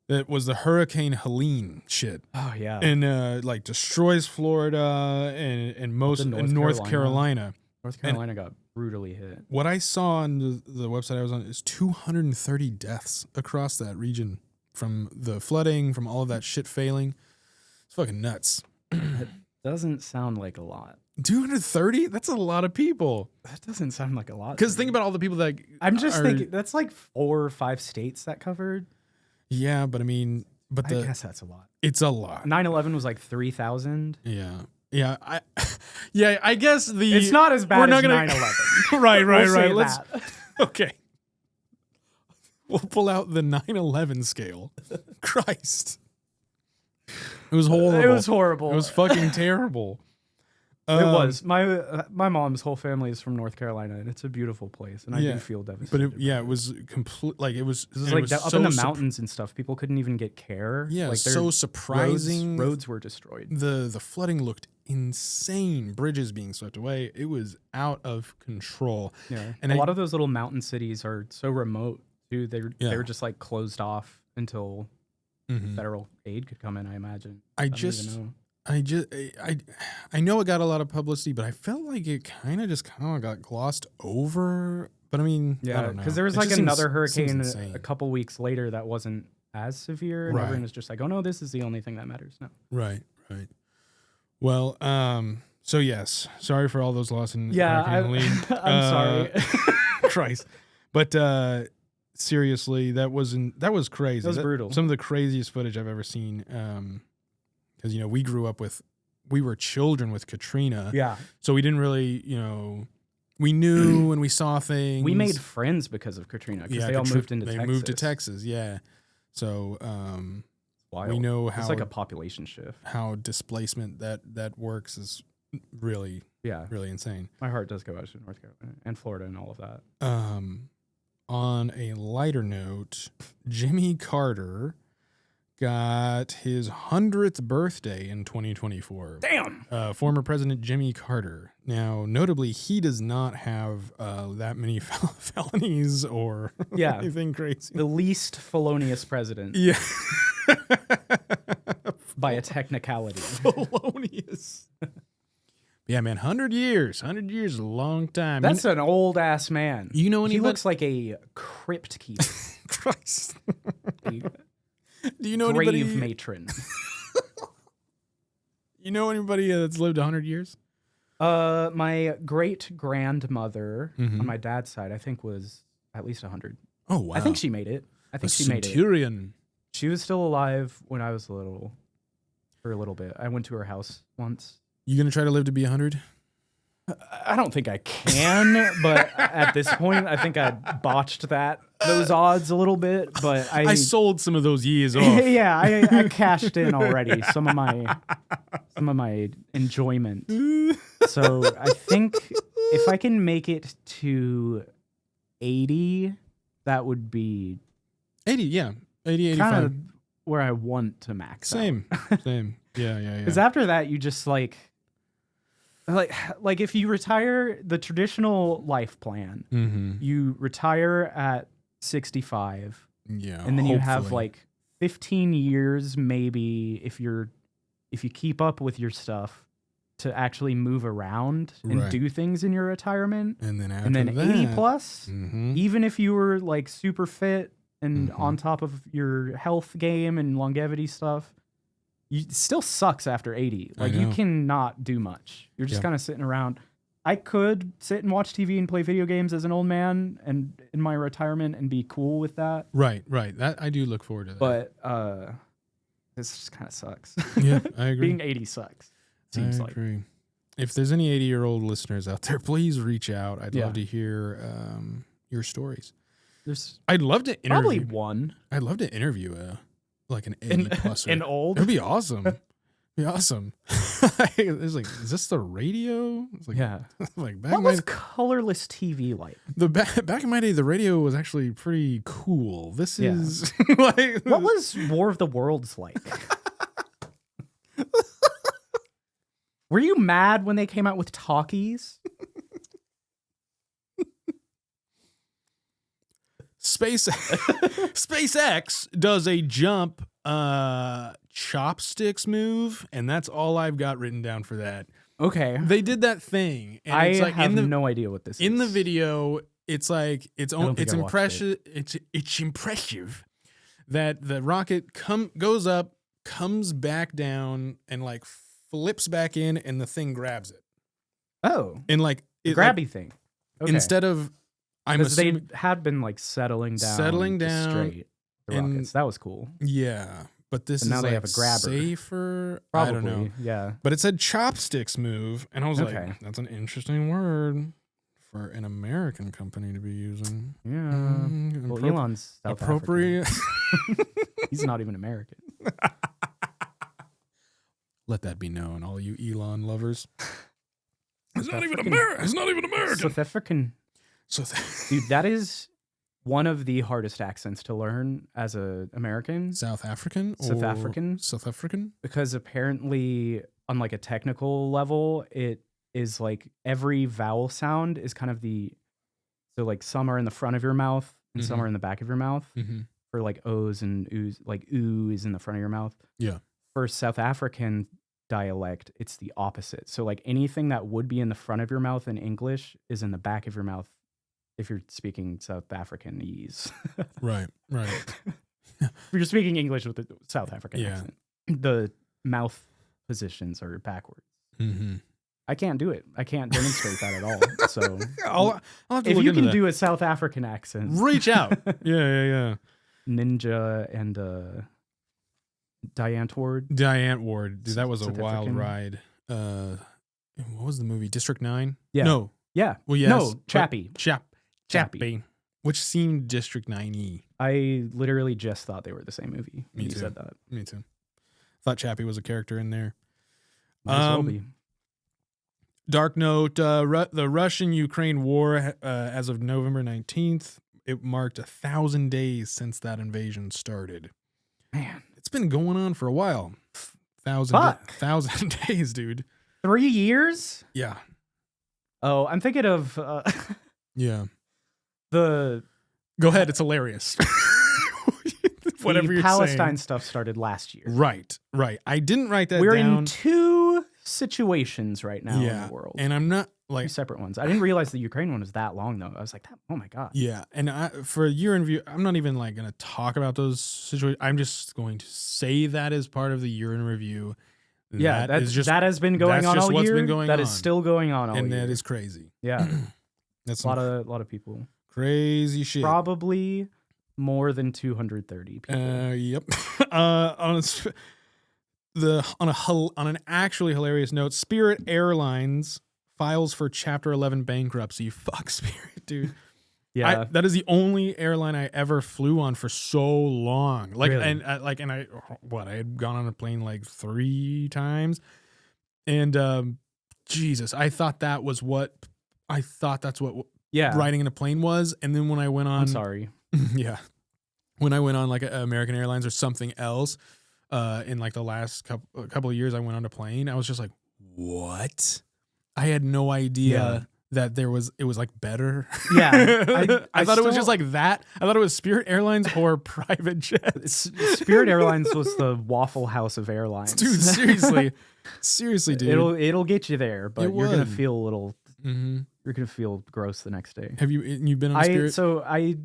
Speaker 2: that was the Hurricane Helene shit.
Speaker 1: Oh, yeah.
Speaker 2: And like destroys Florida and most North Carolina.
Speaker 1: North Carolina got brutally hit. What
Speaker 2: I saw on the website I was on is 230 deaths across that region from the flooding, from all of that shit failing. It's fucking nuts.
Speaker 1: That doesn't sound like a lot.
Speaker 2: 230? That's a lot of people.
Speaker 1: That doesn't sound like a lot.
Speaker 2: Because think about all the people that
Speaker 1: I'm just thinking that's like 4 or 5 states that covered.
Speaker 2: Yeah, but I mean,
Speaker 1: I guess that's a lot.
Speaker 2: It's a lot.
Speaker 1: 9/11 was like 3,000.
Speaker 2: Yeah. I guess
Speaker 1: it's not as bad as 9/11.
Speaker 2: right.
Speaker 1: Let's
Speaker 2: okay. We'll pull out the 9/11 scale. Christ. It was horrible.
Speaker 1: It was horrible.
Speaker 2: It was fucking terrible.
Speaker 1: It was. My mom's whole family is from North Carolina, and it's a beautiful place, and I do feel devastated.
Speaker 2: But it was complete. Like it was
Speaker 1: like up in the mountains and stuff. People couldn't even get care.
Speaker 2: Yeah,
Speaker 1: like
Speaker 2: so surprising.
Speaker 1: Roads were destroyed.
Speaker 2: The flooding looked insane. Bridges being swept away. It was out of control.
Speaker 1: Yeah, and a lot of those little mountain cities are so remote too. They were just like closed off until federal aid could come in. I imagine. I
Speaker 2: know it got a lot of publicity, but I felt like it kind of got glossed over. But I mean, I don't know.
Speaker 1: Because there was like another hurricane a couple weeks later that wasn't as severe, and everyone was just like, "Oh no, this is the only thing that matters now."
Speaker 2: Right. Well, so yes, sorry for all those losses.
Speaker 1: I'm sorry.
Speaker 2: Christ, but seriously, that was crazy.
Speaker 1: That was brutal.
Speaker 2: Some of the craziest footage I've ever seen. Because we were children with Katrina.
Speaker 1: Yeah.
Speaker 2: So we didn't really, we knew and we saw things.
Speaker 1: We made friends because of Katrina because they all moved into Texas.
Speaker 2: They moved to Texas, yeah. So
Speaker 1: Wild.
Speaker 2: We know
Speaker 1: It's
Speaker 2: how
Speaker 1: like a population shift.
Speaker 2: how displacement that works is really
Speaker 1: Yeah.
Speaker 2: really insane.
Speaker 1: My heart does go out to North Carolina and Florida and all of that.
Speaker 2: On a lighter note, Jimmy Carter got his 100th birthday in 2024.
Speaker 1: Damn.
Speaker 2: Former President Jimmy Carter. Now, notably, he does not have that many felonies or
Speaker 1: Yeah.
Speaker 2: anything crazy.
Speaker 1: The least felonious president.
Speaker 2: Yeah.
Speaker 1: By a technicality.
Speaker 2: Felonious. Yeah, man, 100 years. 100 years is a long time.
Speaker 1: That's an old ass man.
Speaker 2: You know
Speaker 1: He
Speaker 2: anybody?
Speaker 1: looks like a crypt keeper.
Speaker 2: Christ.
Speaker 1: A
Speaker 2: Do you know
Speaker 1: grave
Speaker 2: anybody?
Speaker 1: matron.
Speaker 2: You know anybody that's lived 100 years?
Speaker 1: My great grandmother
Speaker 2: Mhm.
Speaker 1: on my dad's side, I think, was at least 100.
Speaker 2: Oh, wow.
Speaker 1: I think she made it. I think
Speaker 2: a
Speaker 1: she made it.
Speaker 2: centurion.
Speaker 1: She was still alive when I was little, for a little bit. I went to her house once.
Speaker 2: You going to try to live to be 100?
Speaker 1: I don't think I can, but at this point, I think I botched those odds a little bit. But
Speaker 2: I sold some of those years off.
Speaker 1: yeah, I cashed in already some of my enjoyment. So I think if I can make it to 80, that would be
Speaker 2: 80, yeah. 80, 85.
Speaker 1: kind of where I want to max out.
Speaker 2: Same. Yeah.
Speaker 1: Because after that, you just like if you retire the traditional life plan,
Speaker 2: Mm-hmm.
Speaker 1: you retire at 65,
Speaker 2: Yeah.
Speaker 1: and then you have
Speaker 2: hopefully.
Speaker 1: like 15 years maybe if you keep up with your stuff to actually move around and
Speaker 2: Right.
Speaker 1: do things in your retirement.
Speaker 2: And then after
Speaker 1: And then
Speaker 2: that,
Speaker 1: 80 plus,
Speaker 2: Mm-hmm.
Speaker 1: even if you were like super fit and
Speaker 2: Mhm.
Speaker 1: on top of your health game and longevity stuff, it still sucks after 80.
Speaker 2: I
Speaker 1: Like you
Speaker 2: know.
Speaker 1: cannot do much. You're just
Speaker 2: Yeah.
Speaker 1: kind of sitting around. I could sit and watch TV and play video games as an old man and in my retirement and be cool with that.
Speaker 2: Right. That I do look forward to that.
Speaker 1: But this just kind of sucks.
Speaker 2: yeah, I agree.
Speaker 1: Being 80 sucks. Seems
Speaker 2: I
Speaker 1: like.
Speaker 2: agree. If there's any 80-year-old listeners out there, please reach out. I'd
Speaker 1: Yeah.
Speaker 2: love to hear your stories.
Speaker 1: There's
Speaker 2: I'd love to
Speaker 1: probably
Speaker 2: interview.
Speaker 1: one.
Speaker 2: I'd love to interview an 80-pluser.
Speaker 1: An old.
Speaker 2: It'd be awesome. Be awesome. It's like, is this the radio? It's like,
Speaker 1: Yeah.
Speaker 2: like back
Speaker 1: What
Speaker 2: in my
Speaker 1: was colorless TV like?
Speaker 2: back in my day, the radio was actually pretty cool. This
Speaker 1: Yeah.
Speaker 2: is like
Speaker 1: What was War of the Worlds like? Were you mad when they came out with talkies?
Speaker 2: SpaceX does a jump chopsticks move, and that's all I've got written down for that.
Speaker 1: Okay.
Speaker 2: They did that thing, and
Speaker 1: I
Speaker 2: it's like
Speaker 1: have no idea what this is.
Speaker 2: in the video, it's like it's
Speaker 1: don't think I watched
Speaker 2: impressive. It's impressive that the rocket goes up, comes back down, and like flips back in, and the thing grabs it,
Speaker 1: Oh,
Speaker 2: and like
Speaker 1: the
Speaker 2: it,
Speaker 1: grabby
Speaker 2: like,
Speaker 1: thing. Okay.
Speaker 2: instead of I'm
Speaker 1: 'Cause they
Speaker 2: assuming
Speaker 1: had been like settling down
Speaker 2: Settling
Speaker 1: to
Speaker 2: down,
Speaker 1: straight the
Speaker 2: and-
Speaker 1: rockets. That was cool.
Speaker 2: yeah, but this
Speaker 1: And
Speaker 2: is
Speaker 1: now they
Speaker 2: like
Speaker 1: have a grabber.
Speaker 2: safer.
Speaker 1: Probably.
Speaker 2: I don't know.
Speaker 1: Yeah.
Speaker 2: But it said chopsticks move, and I was
Speaker 1: Okay.
Speaker 2: like, that's an interesting word for an American company to be using.
Speaker 1: Yeah.
Speaker 2: Mm,
Speaker 1: Well,
Speaker 2: appro-
Speaker 1: Elon's South
Speaker 2: appropriate.
Speaker 1: African. He's not even American.
Speaker 2: Let that be known, all you Elon lovers. It's not even
Speaker 1: African.
Speaker 2: American. It's not even American.
Speaker 1: South African.
Speaker 2: So
Speaker 1: Dude, that is one of the hardest accents to learn as an American.
Speaker 2: South African.
Speaker 1: South
Speaker 2: or
Speaker 1: African?
Speaker 2: South African.
Speaker 1: Because apparently on like a technical level it is like every vowel sound is kind of so like some are in the front of your mouth and some
Speaker 2: Mhm.
Speaker 1: are in the back of your mouth
Speaker 2: Mm-hmm.
Speaker 1: for like O's and Oo's. Like ooh is in the front of your mouth.
Speaker 2: Yeah.
Speaker 1: For South African dialect it's the opposite, so like anything that would be in the front of your mouth in English is in the back of your mouth if you're speaking South Africanese.
Speaker 2: Right.
Speaker 1: If you're speaking English with a South African
Speaker 2: Yeah.
Speaker 1: accent, the mouth positions are backwards.
Speaker 2: Mm-hmm.
Speaker 1: I can't do it. I can't demonstrate that at all. So
Speaker 2: I'll have to
Speaker 1: if
Speaker 2: look
Speaker 1: you
Speaker 2: into
Speaker 1: can
Speaker 2: that.
Speaker 1: do a South African accent,
Speaker 2: Reach out. Yeah.
Speaker 1: Ninja and Diane Ward.
Speaker 2: Diane Ward. Dude, that was a
Speaker 1: South
Speaker 2: wild
Speaker 1: African.
Speaker 2: ride. What was the movie? District 9?
Speaker 1: Yeah.
Speaker 2: No.
Speaker 1: Yeah.
Speaker 2: Well, yes.
Speaker 1: No,
Speaker 2: but
Speaker 1: Chappie.
Speaker 2: Chappie.
Speaker 1: Chappie.
Speaker 2: Which seemed District 9-y.
Speaker 1: I literally just thought they were the same movie when
Speaker 2: Me
Speaker 1: you
Speaker 2: too.
Speaker 1: said that.
Speaker 2: Me too. Thought Chappie was a character in there.
Speaker 1: Might as well be.
Speaker 2: Dark Note, the Russian-Ukraine war, as of November 19th, it marked 1,000 days since that invasion started.
Speaker 1: Man,
Speaker 2: It's been going on for a while.
Speaker 1: Fuck.
Speaker 2: 1,000 days, dude.
Speaker 1: 3 years?
Speaker 2: Yeah.
Speaker 1: Oh, I'm thinking of
Speaker 2: Yeah.
Speaker 1: the
Speaker 2: Go ahead. It's hilarious. Whatever you're
Speaker 1: Palestine
Speaker 2: saying.
Speaker 1: stuff started last year.
Speaker 2: Right. I didn't write that
Speaker 1: We're
Speaker 2: down.
Speaker 1: in 2 situations right now in the world.
Speaker 2: And I'm not
Speaker 1: 2
Speaker 2: like,
Speaker 1: separate ones. I didn't realize the Ukraine one was that long though. I was like, oh my god.
Speaker 2: yeah. And for a year in review, I'm not even like going to talk about those situations. I'm just going to say that as part of the year in review.
Speaker 1: Yeah,
Speaker 2: that is just
Speaker 1: that has been going
Speaker 2: that's
Speaker 1: on
Speaker 2: just
Speaker 1: all
Speaker 2: what's
Speaker 1: year.
Speaker 2: been going
Speaker 1: That
Speaker 2: on.
Speaker 1: is still going on all
Speaker 2: and
Speaker 1: year.
Speaker 2: that is crazy.
Speaker 1: Yeah.
Speaker 2: That's
Speaker 1: a lot of people.
Speaker 2: Crazy shit.
Speaker 1: Probably more than 230 people.
Speaker 2: Yep. On an actually hilarious note, Spirit Airlines files for Chapter 11 bankruptcy. Fuck Spirit, dude.
Speaker 1: Yeah.
Speaker 2: That is the only airline I ever flew on for so long. Like,
Speaker 1: Really?
Speaker 2: and I had gone on a plane like 3 times, and Jesus, I thought that's what
Speaker 1: yeah.
Speaker 2: riding in a plane was. And then when I went on,
Speaker 1: I'm sorry.
Speaker 2: yeah, when I went on like American Airlines or something else, in like the last couple of years, I went on a plane. I was just like, what? I had no idea that it was like better.
Speaker 1: Yeah.
Speaker 2: I thought it was just like that. I thought it was Spirit Airlines or private jets.
Speaker 1: Spirit Airlines was the Waffle House of airlines.
Speaker 2: Dude, seriously, dude.
Speaker 1: It'll get you there, but
Speaker 2: It
Speaker 1: you're gonna
Speaker 2: would.
Speaker 1: feel a little.
Speaker 2: Mm-hmm.
Speaker 1: You're gonna feel gross the next day.
Speaker 2: Have you been on Spirit?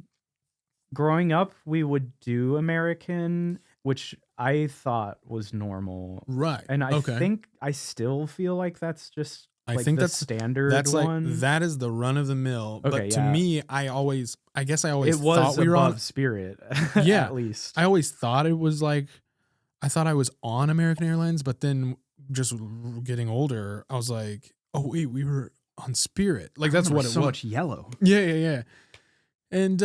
Speaker 1: Growing up, we would do American, which I thought was normal,
Speaker 2: Right.
Speaker 1: and I still feel like that's just.
Speaker 2: I
Speaker 1: like
Speaker 2: think
Speaker 1: the
Speaker 2: that's
Speaker 1: standard
Speaker 2: That's like
Speaker 1: one.
Speaker 2: that is the run of the mill.
Speaker 1: Okay,
Speaker 2: But to
Speaker 1: yeah.
Speaker 2: me, I guess I always
Speaker 1: It was
Speaker 2: thought we were
Speaker 1: above
Speaker 2: on.
Speaker 1: Spirit,
Speaker 2: Yeah.
Speaker 1: at least.
Speaker 2: I always thought it was like, I thought I was on American Airlines, but then just getting older, I was like, oh wait, we were on Spirit. Like that's what it
Speaker 1: so
Speaker 2: was.
Speaker 1: much yellow.
Speaker 2: Yeah. And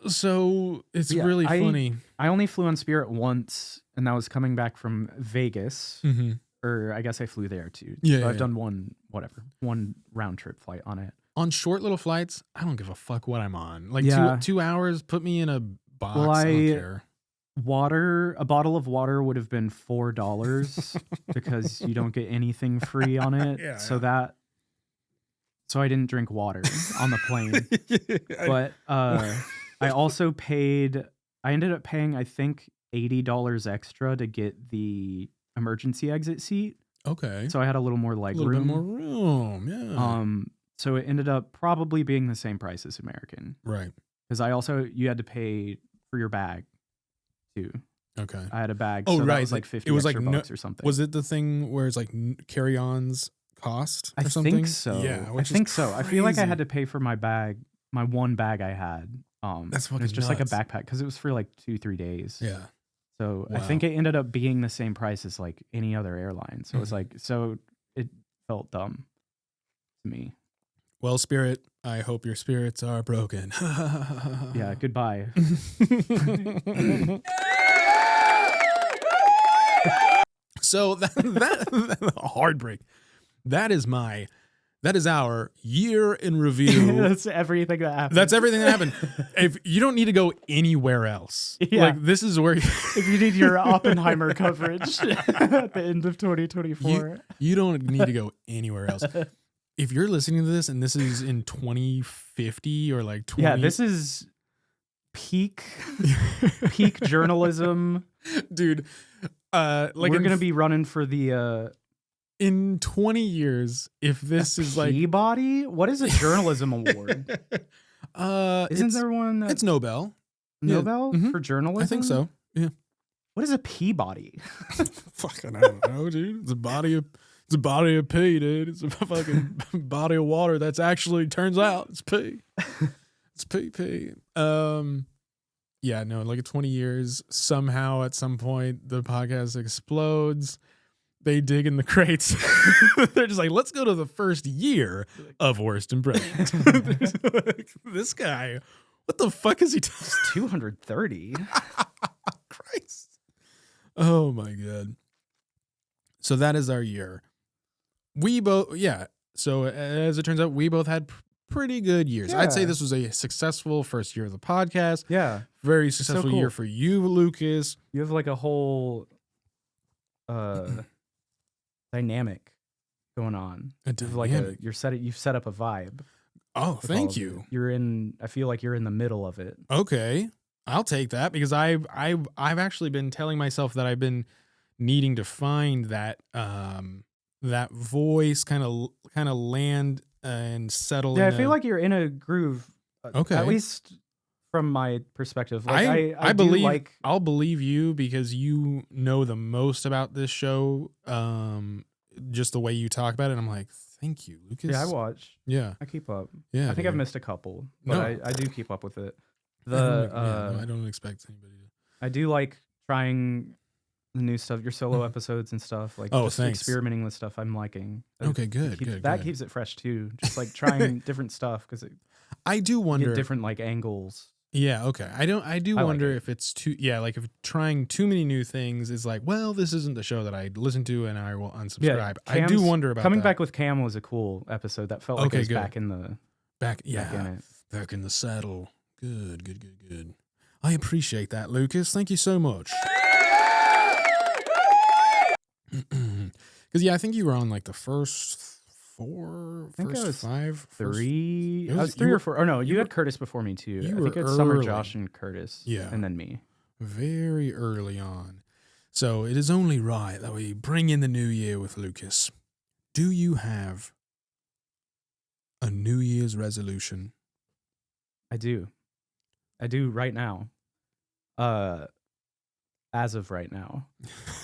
Speaker 2: so it's
Speaker 1: Yeah,
Speaker 2: really funny.
Speaker 1: I only flew on Spirit once, and that was coming back from Vegas.
Speaker 2: Mm-hmm.
Speaker 1: Or I guess I flew there too.
Speaker 2: Yeah,
Speaker 1: So
Speaker 2: yeah,
Speaker 1: I've done one round trip flight on it.
Speaker 2: On short little flights, I don't give a fuck what I'm on. Like
Speaker 1: Yeah.
Speaker 2: 2 hours, put me in a box.
Speaker 1: Well,
Speaker 2: I don't care.
Speaker 1: A bottle of water would have been $4 because you don't get anything free on it.
Speaker 2: Yeah,
Speaker 1: so I didn't drink water on the plane. But I also I ended up paying, I think, $80 extra to get the emergency exit seat.
Speaker 2: Okay.
Speaker 1: So I had a little more leg
Speaker 2: A little
Speaker 1: room.
Speaker 2: bit more room. Yeah.
Speaker 1: So it ended up probably being the same price as American.
Speaker 2: Right.
Speaker 1: Because you had to pay for your bag too.
Speaker 2: Okay.
Speaker 1: I had a bag.
Speaker 2: Oh,
Speaker 1: so
Speaker 2: right.
Speaker 1: That was like 50
Speaker 2: It was
Speaker 1: extra
Speaker 2: like
Speaker 1: bucks or something.
Speaker 2: Was it the thing where it's like carry-ons cost or
Speaker 1: I
Speaker 2: something?
Speaker 1: think so.
Speaker 2: Yeah.
Speaker 1: I think so. I feel like I
Speaker 2: crazy.
Speaker 1: had to pay for my bag, my one bag I had.
Speaker 2: That's
Speaker 1: it was
Speaker 2: fucking
Speaker 1: just like a
Speaker 2: nuts.
Speaker 1: backpack because it was for like 2-3 days.
Speaker 2: Yeah.
Speaker 1: So I
Speaker 2: Wow.
Speaker 1: think it ended up being the same price as like any other airline. So it's
Speaker 2: Mhm.
Speaker 1: like, so it felt dumb to me.
Speaker 2: Well, Spirit, I hope your spirits are broken.
Speaker 1: Yeah. Goodbye.
Speaker 2: So that heartbreak. That is our year in review.
Speaker 1: That's everything that happened.
Speaker 2: That's everything that happened. If you don't need to go anywhere else,
Speaker 1: Yeah.
Speaker 2: like this is where
Speaker 1: If you need your Oppenheimer coverage at the end of 2024.
Speaker 2: you don't need to go anywhere else. If you're listening to this and this is in 2050 or like 20,
Speaker 1: Yeah, this is peak journalism.
Speaker 2: dude. Like
Speaker 1: We're gonna be running for the
Speaker 2: in 20 years. If this is like
Speaker 1: Peabody. What is a journalism award? Isn't there one?
Speaker 2: It's Nobel. Yeah.
Speaker 1: Nobel
Speaker 2: Mhm.
Speaker 1: for journalism?
Speaker 2: I think so. Yeah.
Speaker 1: What is a Peabody?
Speaker 2: Fucking I don't know, dude. It's a body of pee, dude. It's a fucking body of water that's actually turns out it's pee. It's pee. Yeah, no, like 20 years, somehow at some point the podcast explodes. They dig in the crates. They're just like, let's go to the first year of worst impressions. This guy What the fuck is he
Speaker 1: It's 230.
Speaker 2: Christ. Oh my god. So that is our year. We both, yeah. So as it turns out, we both had pretty good years. I'd say
Speaker 1: Yeah.
Speaker 2: this was a successful first year of the podcast.
Speaker 1: Yeah.
Speaker 2: Very successful
Speaker 1: cool.
Speaker 2: year for you, Lucas.
Speaker 1: You have like a whole dynamic going on. You've set up a vibe.
Speaker 2: Oh,
Speaker 1: with all
Speaker 2: thank
Speaker 1: of
Speaker 2: you.
Speaker 1: it. I feel like you're in the middle of it.
Speaker 2: Okay. I'll take that because I've actually been telling myself that I've been needing to find that that voice kind of land and settle
Speaker 1: Yeah,
Speaker 2: in.
Speaker 1: I feel like you're in a groove.
Speaker 2: Okay.
Speaker 1: At least from my perspective.
Speaker 2: I
Speaker 1: do
Speaker 2: believe
Speaker 1: like
Speaker 2: I'll believe you because you know the most about this show. Just the way you talk about it. I'm like, thank you, Lucas.
Speaker 1: Yeah, I watch.
Speaker 2: Yeah.
Speaker 1: I keep up.
Speaker 2: Yeah.
Speaker 1: I think I've missed a couple, but
Speaker 2: No.
Speaker 1: I do keep up with it.
Speaker 2: I don't expect anybody to.
Speaker 1: I do like trying the new stuff, your solo episodes and stuff. Like just
Speaker 2: thanks.
Speaker 1: experimenting with stuff I'm liking.
Speaker 2: Okay, good.
Speaker 1: That keeps it fresh too. Just like trying different stuff because
Speaker 2: I do wonder
Speaker 1: different like angles.
Speaker 2: Yeah, okay. I do wonder if it's like if trying too many new things is like, well, this isn't the show that I listen to and I will unsubscribe. I do wonder about
Speaker 1: coming
Speaker 2: that.
Speaker 1: back with Cam was a cool episode. That felt like it was back in the
Speaker 2: back in the saddle. Good. I appreciate that, Lucas. Thank you so much. Because I think you were on like the first five,
Speaker 1: three. I was 3 or 4. Oh no, you had Curtis before me too. I think it's Summer, Josh, and Curtis.
Speaker 2: Yeah,
Speaker 1: and then me.
Speaker 2: Very early on. So it is only right that we bring in the new year with Lucas. Do you have a New Year's resolution?
Speaker 1: I do right now. As of right now,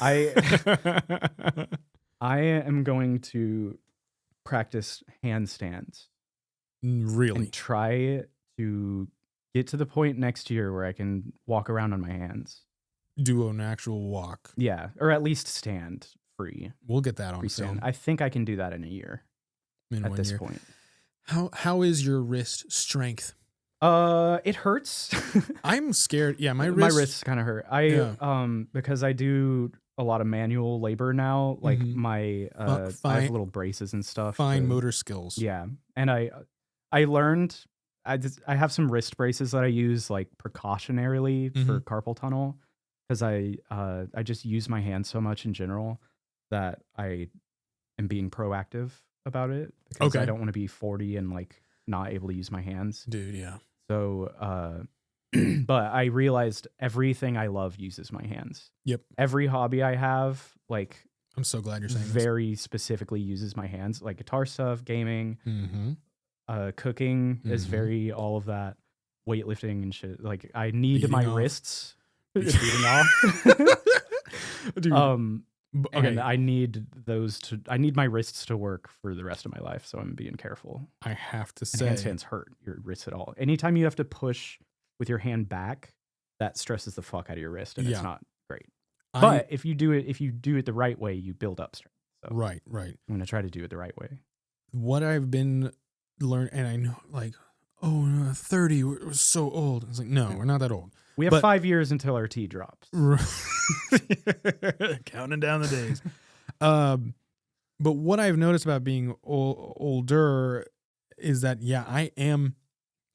Speaker 1: I am going to practice handstands.
Speaker 2: Really?
Speaker 1: And try to get to the point next year where I can walk around on my hands.
Speaker 2: Do an actual walk.
Speaker 1: Yeah, or at least stand free.
Speaker 2: We'll get that on film.
Speaker 1: I think I can do that in a year. At this point.
Speaker 2: How is your wrist strength?
Speaker 1: It hurts.
Speaker 2: I'm scared. Yeah, my
Speaker 1: wrists kind of hurt. Because I do a lot of manual labor now. Like I have little braces and stuff.
Speaker 2: Fine motor skills.
Speaker 1: Yeah, and I learned. I have some wrist braces that I use like precautionarily for carpal tunnel because I just use my hands so much in general that I am being proactive about it because I don't want to be 40 and like not able to use my hands.
Speaker 2: Dude, yeah.
Speaker 1: So, but I realized everything I love uses my hands.
Speaker 2: Yep.
Speaker 1: Every hobby I have, like,
Speaker 2: I'm so glad you're saying
Speaker 1: very specifically uses my hands, like guitar stuff, gaming, cooking is very all of that, weightlifting and shit. Like, I need my wrists beating off.
Speaker 2: Dude.
Speaker 1: And I need my wrists to work for the rest of my life, so I'm being careful.
Speaker 2: I have to say,
Speaker 1: handstands hurt your wrists at all. Anytime you have to push with your hand back, that stresses the fuck out of your wrist, and it's not great. But if you do it the right way, you build up strength. So
Speaker 2: right.
Speaker 1: I'm gonna try to do it the right way.
Speaker 2: What I've been learning, and I know, like, 30, we're so old. It's like, no, we're not that old.
Speaker 1: We have 5 years until our T drops.
Speaker 2: Counting down the days. But what I've noticed about being older is that, I am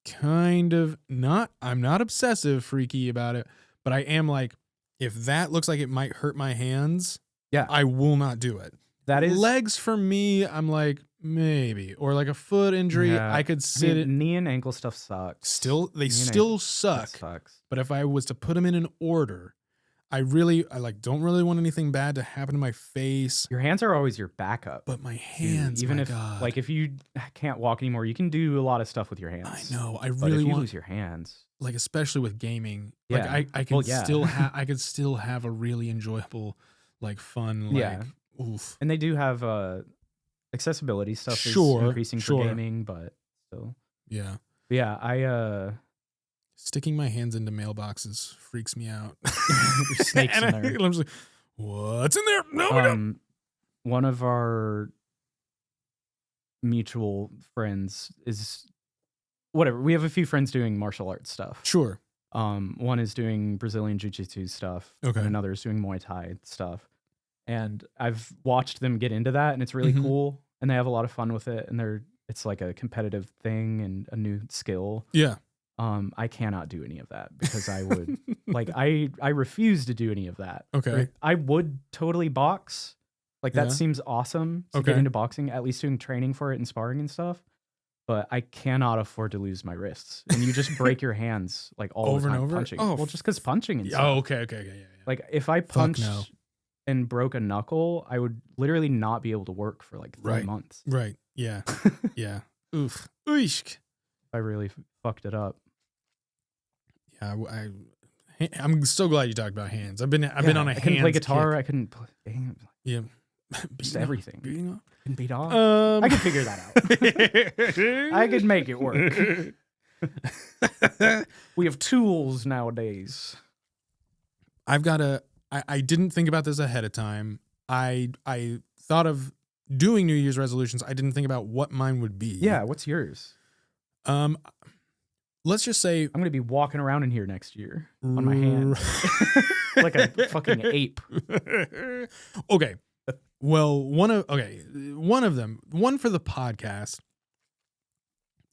Speaker 2: kind of I'm not obsessive freaky about it, but I am like, if that looks like it might hurt my hands, I will not do it.
Speaker 1: That is
Speaker 2: legs for me. I'm like, maybe, or like a foot injury. I could sit it.
Speaker 1: Knee and ankle stuff sucks.
Speaker 2: They still suck.
Speaker 1: Sucks.
Speaker 2: But if I was to put them in an order, I don't really want anything bad to happen to my face.
Speaker 1: Your hands are always your backup.
Speaker 2: But my hands,
Speaker 1: even if you can't walk anymore, you can do a lot of stuff with your hands.
Speaker 2: I know. I
Speaker 1: but
Speaker 2: really
Speaker 1: if you
Speaker 2: want
Speaker 1: lose your hands,
Speaker 2: like especially with gaming. Like I can I could still have a really enjoyable, like fun, like oof.
Speaker 1: And they do have accessibility stuff is increasing for gaming, but still.
Speaker 2: Yeah.
Speaker 1: But yeah,
Speaker 2: sticking my hands into mailboxes freaks me out.
Speaker 1: There's snakes in there.
Speaker 2: I'm just like, what's in there? No,
Speaker 1: one of our mutual friends is whatever. We have a few friends doing martial arts stuff.
Speaker 2: Sure.
Speaker 1: One is doing Brazilian Jiu-Jitsu stuff.
Speaker 2: Okay.
Speaker 1: And another is doing Muay Thai stuff. And I've watched them get into that, and it's really cool. And they have a lot of fun with it. And it's like a competitive thing and a new skill.
Speaker 2: Yeah.
Speaker 1: I cannot do any of that because I would like I refuse to do any of that.
Speaker 2: Okay.
Speaker 1: Like, I would totally box. Like that
Speaker 2: Yeah.
Speaker 1: seems awesome to get into boxing, at least doing training for it and sparring and stuff. But I cannot afford to lose my wrists. And you just break your hands like all
Speaker 2: Over
Speaker 1: the
Speaker 2: and
Speaker 1: time
Speaker 2: over?
Speaker 1: punching.
Speaker 2: Oh,
Speaker 1: Well, just because punching and stuff.
Speaker 2: Oh, okay. Yeah.
Speaker 1: Like if I punched
Speaker 2: no.
Speaker 1: and broke a knuckle, I would literally not be able to work for like 3 months.
Speaker 2: Right. Yeah. Yeah. Oof. Oosh.
Speaker 1: I really fucked it up.
Speaker 2: Yeah. I'm so glad you talked about hands. I've been on a hands.
Speaker 1: I couldn't play guitar.
Speaker 2: kick.
Speaker 1: I couldn't play games.
Speaker 2: Yeah.
Speaker 1: Just everything.
Speaker 2: Beating off.
Speaker 1: Couldn't beat off. I could figure that out. I could make it work. We have tools nowadays.
Speaker 2: I've got I didn't think about this ahead of time. I thought of doing New Year's resolutions. I didn't think about what mine would be.
Speaker 1: Yeah, what's yours?
Speaker 2: Let's just say
Speaker 1: I'm gonna be walking around in here next year on my hand like a fucking ape.
Speaker 2: Okay. Well, one of them, one for the podcast,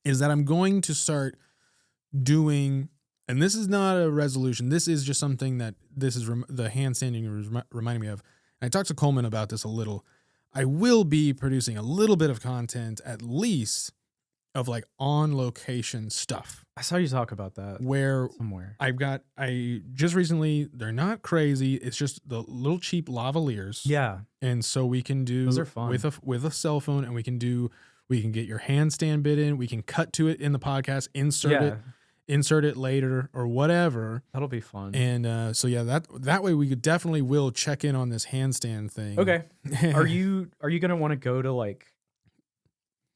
Speaker 2: is that I'm going to start doing, and this is not a resolution. This is just something that the handstanding reminding me of. And I talked to Coleman about this a little. I will be producing a little bit of content, at least, of like on location stuff.
Speaker 1: I saw you talk about that
Speaker 2: Where
Speaker 1: somewhere.
Speaker 2: I just recently, they're not crazy. It's just the little cheap lavaliers.
Speaker 1: Yeah.
Speaker 2: And so we can do
Speaker 1: Those are fun.
Speaker 2: with a cell phone, and we can get your handstand bit in. We can cut to it in the podcast, insert it later or whatever.
Speaker 1: That'll be fun.
Speaker 2: And so yeah, that way we definitely will check in on this handstand thing.
Speaker 1: Okay. Are you gonna want to go to like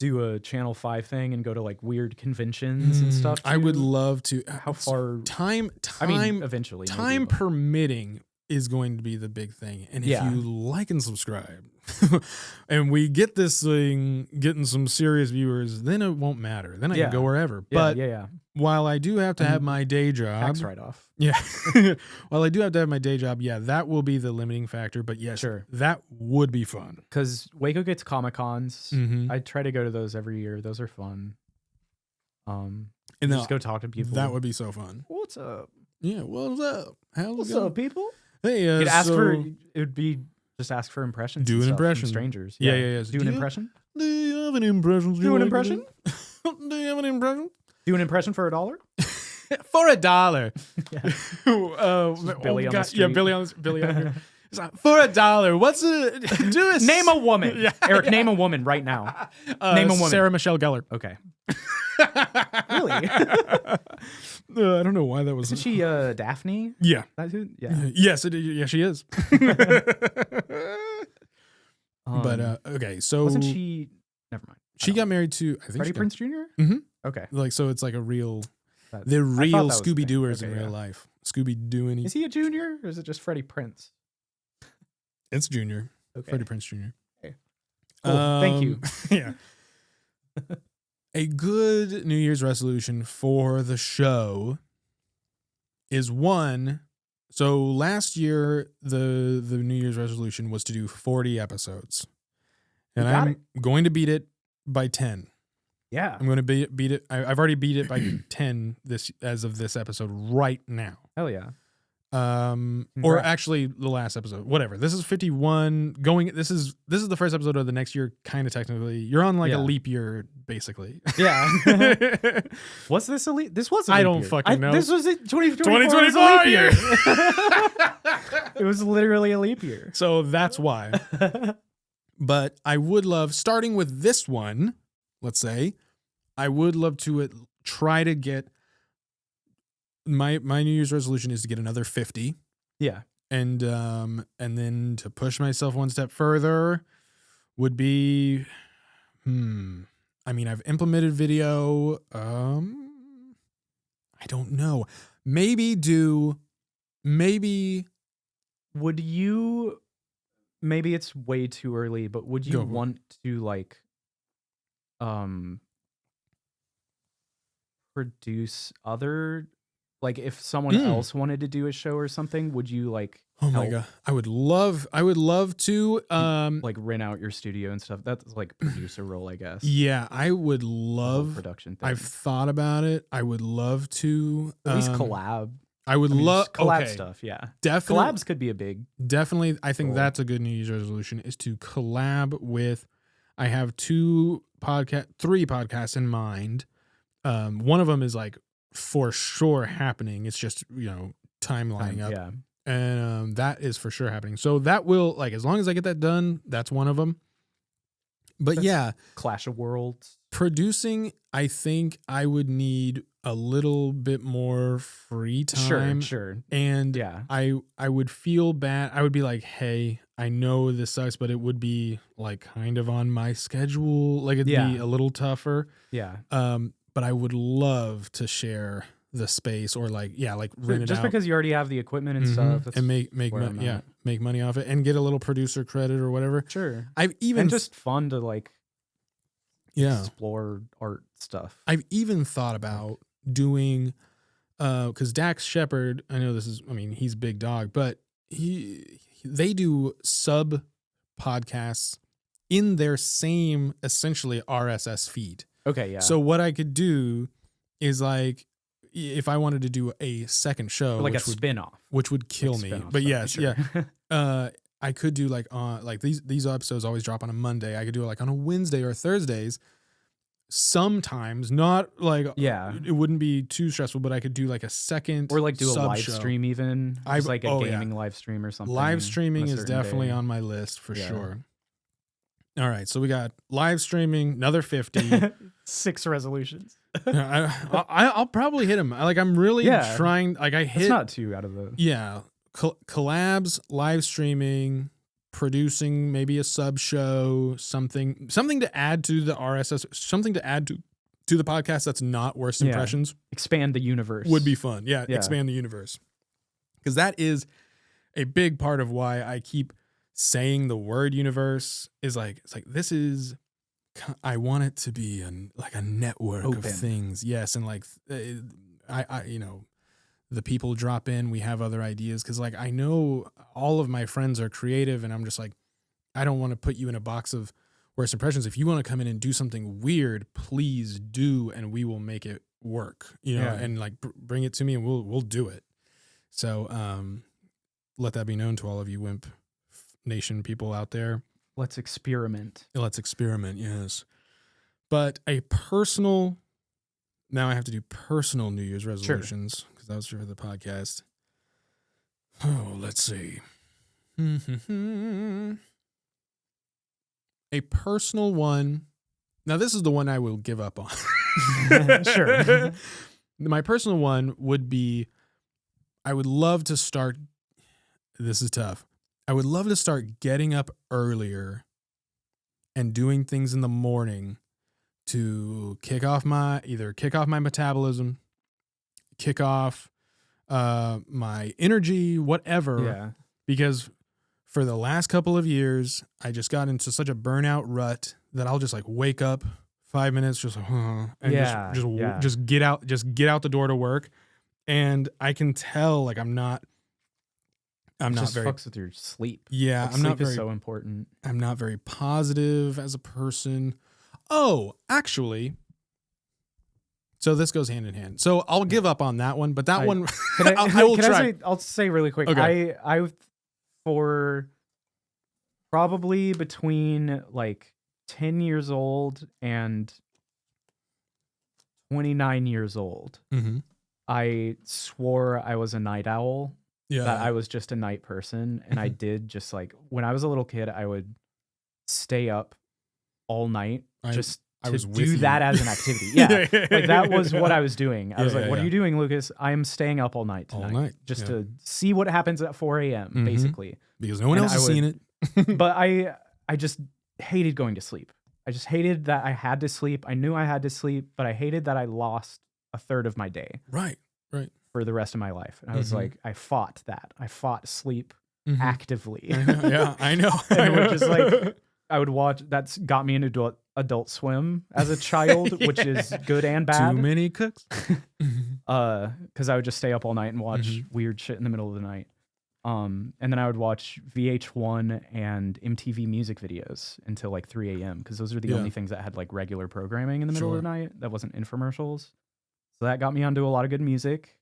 Speaker 1: do a Channel 5 thing and go to like weird conventions and stuff too?
Speaker 2: I would love to.
Speaker 1: How far?
Speaker 2: Time.
Speaker 1: I mean, eventually.
Speaker 2: Time
Speaker 1: maybe, but-
Speaker 2: permitting is going to be the big thing. And if
Speaker 1: Yeah.
Speaker 2: you like and subscribe and we get this thing getting some serious viewers, then it won't matter. Then I can go wherever.
Speaker 1: Yeah,
Speaker 2: But while I do have to have my day job,
Speaker 1: tax write-off.
Speaker 2: yeah, while I do have to have my day job, yeah, that will be the limiting factor. But yes,
Speaker 1: Sure.
Speaker 2: that would be fun.
Speaker 1: Because Waco gets Comic-Cons.
Speaker 2: Mhm.
Speaker 1: I try to go to those every year. Those are fun.
Speaker 2: And
Speaker 1: Just go talk to people.
Speaker 2: that would be so fun.
Speaker 1: What's up?
Speaker 2: Yeah, what's up? How's
Speaker 1: What's
Speaker 2: it going?
Speaker 1: up, people?
Speaker 2: Hey,
Speaker 1: You'd ask for.
Speaker 2: so
Speaker 1: It would be just ask for impressions.
Speaker 2: Do
Speaker 1: and
Speaker 2: an
Speaker 1: stuff from
Speaker 2: impression.
Speaker 1: strangers.
Speaker 2: Yeah. So
Speaker 1: Do
Speaker 2: do
Speaker 1: an
Speaker 2: you-
Speaker 1: impression.
Speaker 2: Do you have an impression?
Speaker 1: Do an impression.
Speaker 2: Do you have an impression?
Speaker 1: Do an impression for $1.
Speaker 2: For $1.
Speaker 1: Yeah.
Speaker 2: God.
Speaker 1: Billy on the
Speaker 2: Yeah,
Speaker 1: street.
Speaker 2: Billy on here. It's like, for $1. What's a do a
Speaker 1: Name a woman.
Speaker 2: Yeah.
Speaker 1: Eric, name a woman right now. Name a woman.
Speaker 2: Sarah Michelle Gellar.
Speaker 1: Okay. Really?
Speaker 2: I don't know why that was.
Speaker 1: Isn't she Daphne?
Speaker 2: Yeah.
Speaker 1: That who? Yeah.
Speaker 2: Yes. Yeah, she is. But okay, so
Speaker 1: wasn't she? Never mind.
Speaker 2: She got married to, I think,
Speaker 1: Freddie Prinze Jr.
Speaker 2: Mhm.
Speaker 1: Okay.
Speaker 2: Like, so it's like a real.
Speaker 1: That-
Speaker 2: They're
Speaker 1: I thought
Speaker 2: real
Speaker 1: that was the
Speaker 2: Scooby
Speaker 1: thing.
Speaker 2: Dooers in
Speaker 1: Okay,
Speaker 2: real
Speaker 1: yeah.
Speaker 2: life. Scooby Doo.
Speaker 1: Is he a junior or is it just Freddie Prince?
Speaker 2: It's Junior.
Speaker 1: Okay.
Speaker 2: Freddie Prinze Jr.
Speaker 1: Okay. Cool. Thank you.
Speaker 2: Yeah. A good New Year's resolution for the show is one. So last year, the New Year's resolution was to do 40 episodes. And
Speaker 1: You got
Speaker 2: I'm going to beat it by 10.
Speaker 1: Yeah.
Speaker 2: I'm going to beat it. I've already beat it by 10 as of this episode right now.
Speaker 1: Hell yeah.
Speaker 2: Or
Speaker 1: Congrats.
Speaker 2: actually the last episode, whatever. This is 51 this is the first episode of the next year, kind of technically. You're on like a
Speaker 1: Yeah.
Speaker 2: leap year, basically.
Speaker 1: Yeah. Was this a leap? This wasn't.
Speaker 2: I don't fucking know.
Speaker 1: This was 2024.
Speaker 2: 2024
Speaker 1: year. It was literally a leap year.
Speaker 2: So that's why. But I would love, starting with this one, let's say, I would love to try to get my New Year's resolution is to get another 50.
Speaker 1: Yeah.
Speaker 2: And then to push myself one step further would be I mean, I've implemented video. I don't know. Maybe
Speaker 1: Would you? Maybe it's way too early, but would you
Speaker 2: Go for it.
Speaker 1: want to like, produce other, like if someone else wanted to do a show or something, would you like
Speaker 2: Oh my
Speaker 1: help,
Speaker 2: god, I would love to.
Speaker 1: like rent out your studio and stuff? That's like producer role, I guess.
Speaker 2: Yeah, I would
Speaker 1: The whole
Speaker 2: love.
Speaker 1: production thing.
Speaker 2: I've thought about it. I would love to.
Speaker 1: At least collab.
Speaker 2: I would
Speaker 1: I mean,
Speaker 2: love
Speaker 1: just collab
Speaker 2: okay,
Speaker 1: stuff. Yeah,
Speaker 2: definitely.
Speaker 1: collabs could be a big.
Speaker 2: Definitely, I think
Speaker 1: goal.
Speaker 2: that's a good New Year's resolution is to collab with. I have three podcasts in mind. One of them is like for sure happening. It's just time lining up,
Speaker 1: Yeah.
Speaker 2: and that is for sure happening. So that will like as long as I get that done, that's one of them. But
Speaker 1: That's
Speaker 2: yeah,
Speaker 1: Clash of Worlds.
Speaker 2: producing, I think I would need a little bit more free time.
Speaker 1: Sure.
Speaker 2: And
Speaker 1: Yeah.
Speaker 2: I would feel bad. I would be like, hey, I know this sucks, but it would be like kind of on my schedule. Like it'd be
Speaker 1: Yeah.
Speaker 2: a little tougher.
Speaker 1: Yeah.
Speaker 2: But I would love to share the space or like rent it
Speaker 1: Just
Speaker 2: out.
Speaker 1: because you already have the equipment and
Speaker 2: Mhm.
Speaker 1: stuff. That's
Speaker 2: And make
Speaker 1: where
Speaker 2: money.
Speaker 1: I'm
Speaker 2: Yeah,
Speaker 1: at.
Speaker 2: make money off it and get a little producer credit or whatever.
Speaker 1: Sure.
Speaker 2: I've even
Speaker 1: And just fun to like explore art stuff.
Speaker 2: I've even thought about doing because Dax Shepard, I know he's big dog, but they do sub podcasts in their same essentially RSS feed.
Speaker 1: Okay, yeah.
Speaker 2: So what I could do is like if I wanted to do a second show,
Speaker 1: Or like a
Speaker 2: which would,
Speaker 1: spin-off.
Speaker 2: which would kill
Speaker 1: Like
Speaker 2: me.
Speaker 1: spin-off
Speaker 2: But
Speaker 1: stuff,
Speaker 2: yes,
Speaker 1: sure.
Speaker 2: yeah. I could do like on like these episodes always drop on a Monday. I could do it like on a Wednesday or Thursdays. Sometimes not like
Speaker 1: Yeah.
Speaker 2: it wouldn't be too stressful, but I could do like a second
Speaker 1: Or like do a
Speaker 2: sub
Speaker 1: live
Speaker 2: show.
Speaker 1: stream even. Just like a
Speaker 2: oh, yeah.
Speaker 1: gaming live stream or something.
Speaker 2: Live streaming
Speaker 1: on a
Speaker 2: is
Speaker 1: certain
Speaker 2: definitely
Speaker 1: day.
Speaker 2: on my list for
Speaker 1: Yeah.
Speaker 2: sure. All right, so we got live streaming, another 50.
Speaker 1: 6 resolutions.
Speaker 2: I'll probably hit them. I'm really
Speaker 1: Yeah.
Speaker 2: trying. Like I hit.
Speaker 1: It's not too out of the.
Speaker 2: Yeah, collabs, live streaming, producing maybe a sub show, something to add to the RSS, something to add to the podcast that's not worst
Speaker 1: Yeah.
Speaker 2: impressions
Speaker 1: Expand the universe.
Speaker 2: would be fun. Yeah,
Speaker 1: Yeah.
Speaker 2: expand the universe. Because that is a big part of why I keep saying the word universe is like it's like this is I want it to be a network of
Speaker 1: Open.
Speaker 2: things. Yes, and like I the people drop in, we have other ideas because like I know all of my friends are creative and I'm just like I don't want to put you in a box of worst impressions. If you want to come in and do something weird, please do and we will make it work.
Speaker 1: Yeah.
Speaker 2: And like bring it to me and we'll do it. So let that be known to all of you Wimp Nation people out there.
Speaker 1: Let's experiment.
Speaker 2: Let's experiment, yes. But now I have to do personal New Year's resolutions because that was for the podcast. Oh, let's see. A personal one. Now, this is the one I will give up on.
Speaker 1: Sure.
Speaker 2: My personal one would be I would love to start. This is tough. I would love to start getting up earlier and doing things in the morning to kick off my metabolism, kick off my energy, whatever.
Speaker 1: Yeah.
Speaker 2: Because for the last couple of years, I just got into such a burnout rut that I'll just like wake up 5 minutes, just and
Speaker 1: Yeah,
Speaker 2: just get out the door to work, and I can tell like I'm not
Speaker 1: Just
Speaker 2: very
Speaker 1: fucks with your sleep.
Speaker 2: yeah
Speaker 1: Like,
Speaker 2: I'm not
Speaker 1: sleep
Speaker 2: very
Speaker 1: is so important.
Speaker 2: I'm not very positive as a person. Oh, actually, so this goes hand in hand. So I'll give up on that one, but that one I will try.
Speaker 1: I'll say really quick.
Speaker 2: Okay.
Speaker 1: I for probably between like 10 years old and 29 years old,
Speaker 2: Mhm.
Speaker 1: I swore I was a night owl.
Speaker 2: Yeah,
Speaker 1: That I was just a night person, and I did just like when I was a little kid, I would stay up all night just
Speaker 2: I
Speaker 1: to
Speaker 2: was with
Speaker 1: do
Speaker 2: you.
Speaker 1: that as an activity. Yeah, like that was what I was doing. I was
Speaker 2: Yeah,
Speaker 1: like,
Speaker 2: yeah,
Speaker 1: "What are
Speaker 2: yeah.
Speaker 1: you doing, Lucas? I am staying up all night
Speaker 2: All
Speaker 1: tonight,
Speaker 2: night,
Speaker 1: just
Speaker 2: yeah.
Speaker 1: to see what happens at 4 a.m."
Speaker 2: Mhm.
Speaker 1: Basically,
Speaker 2: because no one
Speaker 1: and
Speaker 2: else
Speaker 1: I
Speaker 2: has seen it.
Speaker 1: but I just hated going to sleep. I just hated that I had to sleep. I knew I had to sleep, but I hated that I lost a third of my day
Speaker 2: Right.
Speaker 1: for the rest of my life. And I was
Speaker 2: Mhm.
Speaker 1: like, I fought that. I fought sleep
Speaker 2: Mhm.
Speaker 1: actively.
Speaker 2: I know, yeah, I know.
Speaker 1: And it would just like I would watch. That's got me into Adult Swim as a child, which is good and bad.
Speaker 2: Too many cooks.
Speaker 1: Because I would just stay up all night and watch weird shit in the middle of the night. And then I would watch VH1 and MTV music videos until like 3 a.m. because those are the only things that had like regular programming in the middle of the night that wasn't infomercials. So that got me onto a lot of good music.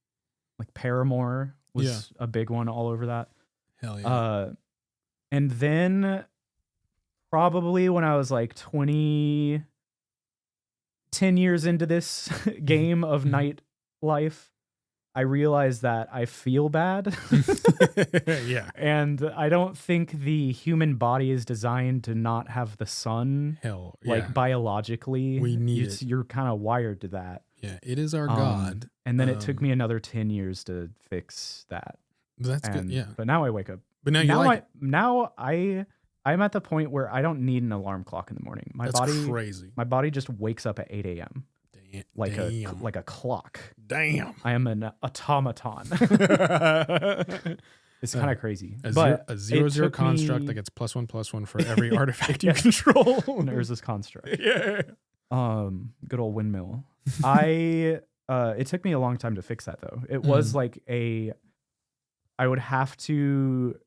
Speaker 1: Like Paramore was a big one all over that.
Speaker 2: Hell yeah.
Speaker 1: And then probably when I was like 10 years into this game of nightlife, I realized that I feel bad.
Speaker 2: Yeah.
Speaker 1: And I don't think the human body is designed to not have the sun.
Speaker 2: Hell yeah.
Speaker 1: Like biologically.
Speaker 2: We need it.
Speaker 1: You're kind of wired to that.
Speaker 2: Yeah, it is our God.
Speaker 1: And then it took me another 10 years to fix that.
Speaker 2: That's good, yeah.
Speaker 1: But now I wake up.
Speaker 2: But now you like it.
Speaker 1: Now I'm at the point where I don't need an alarm clock in the morning.
Speaker 2: That's crazy.
Speaker 1: My body just wakes up at 8 a.m. Like a clock.
Speaker 2: Damn.
Speaker 1: I am an automaton. It's kind of crazy.
Speaker 2: A
Speaker 1: But
Speaker 2: 0-0 construct that gets +1/+1 for every artifact you control.
Speaker 1: An Urza's construct.
Speaker 2: Yeah.
Speaker 1: Good old windmill. It took me a long time to fix that though. It was like I would have to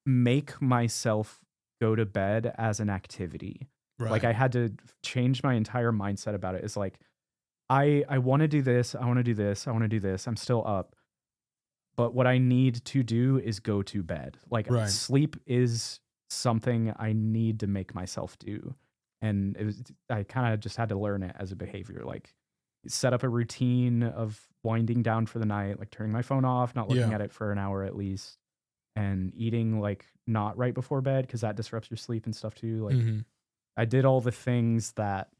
Speaker 1: make myself go to bed as an activity.
Speaker 2: Right.
Speaker 1: Like I had to change my entire mindset about it. It's like, I want to do this. I want to do this. I want to do this. I'm still up. But what I need to do is go to bed. Like sleep is something I need to make myself do. And I kind of just had to learn it as a behavior. Like set up a routine of winding down for the night, like turning my phone off, not looking at it for an hour at least, and eating like not right before bed because that disrupts your sleep and stuff too. Like I did all the things that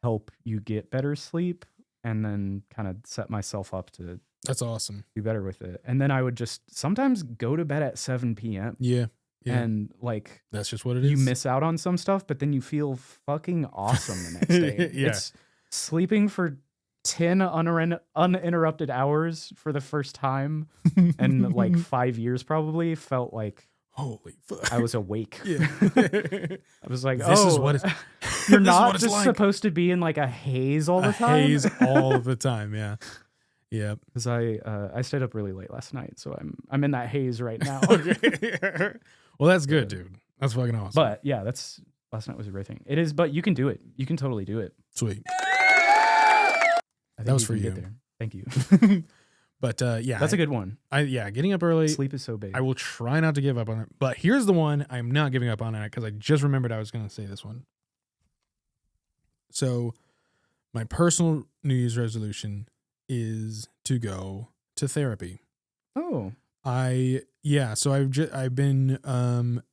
Speaker 1: help you get better sleep and then kind of set myself up to
Speaker 2: That's awesome.
Speaker 1: do better with it. And then I would just sometimes go to bed at 7 p.m.
Speaker 2: Yeah.
Speaker 1: And like
Speaker 2: that's just what it is.
Speaker 1: You miss out on some stuff, but then you feel fucking awesome the next day. It's sleeping for 10 uninterrupted hours for the first time and like 5 years probably felt like
Speaker 2: holy fuck.
Speaker 1: I was awake.
Speaker 2: Yeah.
Speaker 1: I was like,
Speaker 2: this is what it's
Speaker 1: you're not just like. Supposed to be in like a haze all the time.
Speaker 2: Haze all the time, yeah. Yeah.
Speaker 1: Because I stayed up really late last night, so I'm in that haze right now.
Speaker 2: Okay. Well, that's good, dude. That's fucking awesome.
Speaker 1: But yeah, last night was a great thing. It is, but you can do it. You can totally do it.
Speaker 2: Sweet.
Speaker 1: That
Speaker 2: was for you.
Speaker 1: Thank you.
Speaker 2: But yeah,
Speaker 1: that's a good one.
Speaker 2: Getting up early.
Speaker 1: Sleep is so big.
Speaker 2: I will try not to give up on it. But here's the one I'm not giving up on it because I just remembered I was going to say this one. So, my personal New Year's resolution is to go to therapy.
Speaker 1: Oh.
Speaker 2: So I've been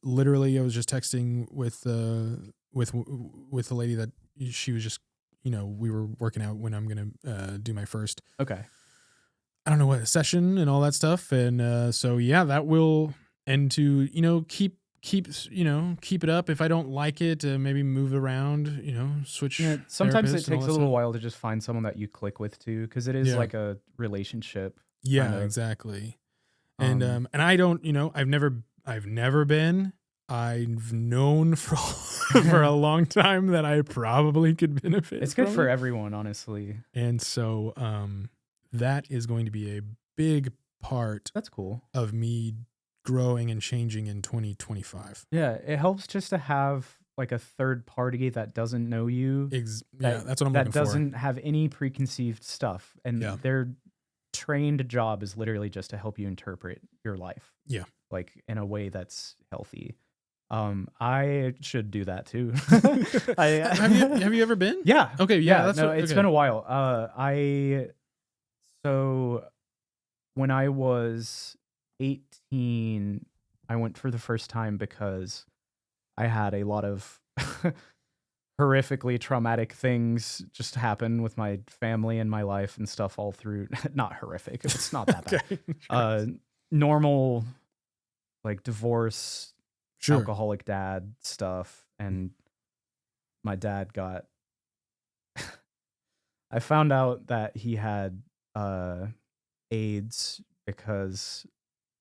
Speaker 2: literally I was just texting with the lady that she was just, we were working out when I'm going to do my first.
Speaker 1: Okay.
Speaker 2: I don't know what session and all that stuff. And so yeah, that will end to, keep it up. If I don't like it, maybe move around, switch. Yeah,
Speaker 1: sometimes it takes a little while to just find someone that you click with too, because it is like a relationship.
Speaker 2: Yeah, kind of. Exactly. And I don't, I've never been. I've known for a long time that I probably could benefit.
Speaker 1: It's good for everyone, honestly.
Speaker 2: And so that is going to be a big part.
Speaker 1: That's cool.
Speaker 2: Of me growing and changing in 2025.
Speaker 1: Yeah, it helps just to have like a third party that doesn't know you.
Speaker 2: That's what I'm looking for. That
Speaker 1: doesn't have any preconceived stuff. And their trained job is literally just to help you interpret your life.
Speaker 2: Yeah.
Speaker 1: Like in a way that's healthy. I should do that too.
Speaker 2: Have you ever been?
Speaker 1: Yeah.
Speaker 2: Okay. Yeah.
Speaker 1: It's been a while. So when I was 18, I went for the first time because I had a lot of horrifically traumatic things just happen with my family and my life and stuff all through. Not horrific. It's not that bad. Normal, like divorce, alcoholic dad stuff. And my dad got, I found out that he had AIDS because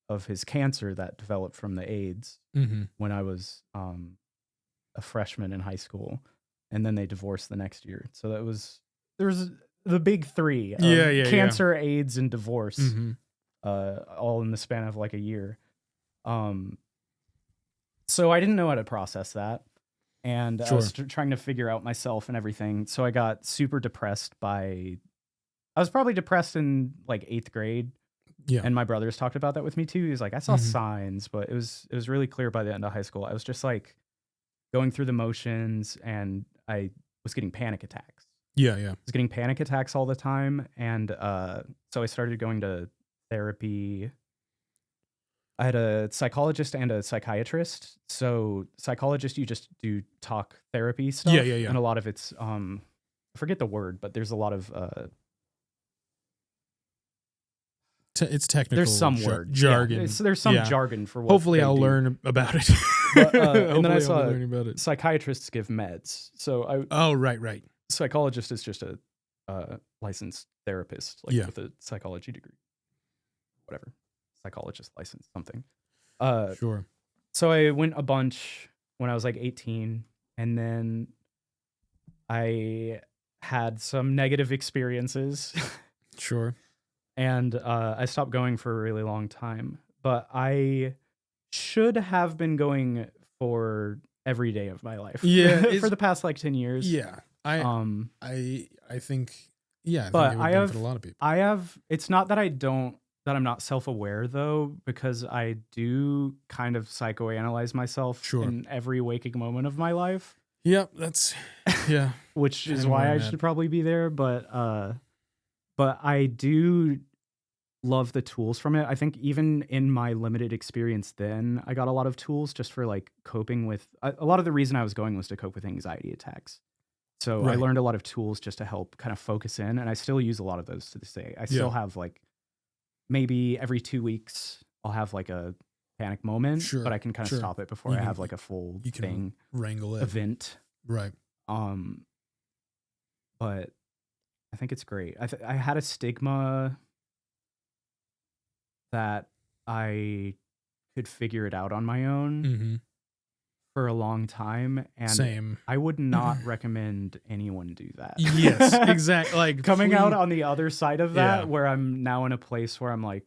Speaker 1: of his cancer that developed from the AIDS when I was a freshman in high school. and then they divorced the next year. So there was the big three of
Speaker 2: Yeah.
Speaker 1: cancer, AIDS, and divorce,
Speaker 2: Mm-hmm.
Speaker 1: all in the span of like a year. So I didn't know how to process that, and I
Speaker 2: Sure.
Speaker 1: was trying to figure out myself and everything. So I got super depressed I was probably depressed in like 8th grade.
Speaker 2: Yeah.
Speaker 1: And my brothers talked about that with me too. He was like, I saw signs, but it was really clear by the end of high school. I was just like going through the motions, and I was getting panic attacks.
Speaker 2: Yeah.
Speaker 1: I was getting panic attacks all the time, and so I started going to therapy. I had a psychologist and a psychiatrist. So psychologist, you just do talk therapy stuff.
Speaker 2: Yeah.
Speaker 1: And a lot of it's I forget the word, but there's a lot of
Speaker 2: It's technical.
Speaker 1: there's some word
Speaker 2: jargon.
Speaker 1: Yeah, there's some jargon for what.
Speaker 2: Hopefully, I'll
Speaker 1: do.
Speaker 2: learn about it.
Speaker 1: But, and then I
Speaker 2: Hopefully
Speaker 1: saw
Speaker 2: I'll be learning about it.
Speaker 1: psychiatrists give meds. So
Speaker 2: Oh, right.
Speaker 1: psychologist is just a licensed therapist, like with a psychology degree, whatever, psychologist license something.
Speaker 2: Sure.
Speaker 1: So I went a bunch when I was like 18, and then I had some negative experiences.
Speaker 2: Sure.
Speaker 1: And I stopped going for a really long time, but I should have been going for every day of my life.
Speaker 2: Yeah,
Speaker 1: for the past like 10 years.
Speaker 2: Yeah, I think yeah,
Speaker 1: but
Speaker 2: it would benefit a lot of people.
Speaker 1: It's not that I'm not self-aware though, because I do kind of psychoanalyze myself in every waking moment of my life.
Speaker 2: Yep, that's
Speaker 1: which is why I should probably be there, but I do love the tools from it. I think even in my limited experience then, I got a lot of tools just for like coping with a lot of the reason I was going was to cope with anxiety attacks. So I learned a lot of tools just to help kind of focus in, and I still use a lot of those to this day. I still have like maybe every 2 weeks I'll have like a panic moment, but I can kind of stop it before I have like a full thing
Speaker 2: wrangle it
Speaker 1: event.
Speaker 2: Right.
Speaker 1: But I think it's great. I had a stigma that I could figure it out on my own for a long time, and I would not recommend anyone do that.
Speaker 2: Yes, exactly. Like
Speaker 1: coming out on the other side of that, where I'm now in a place where I'm like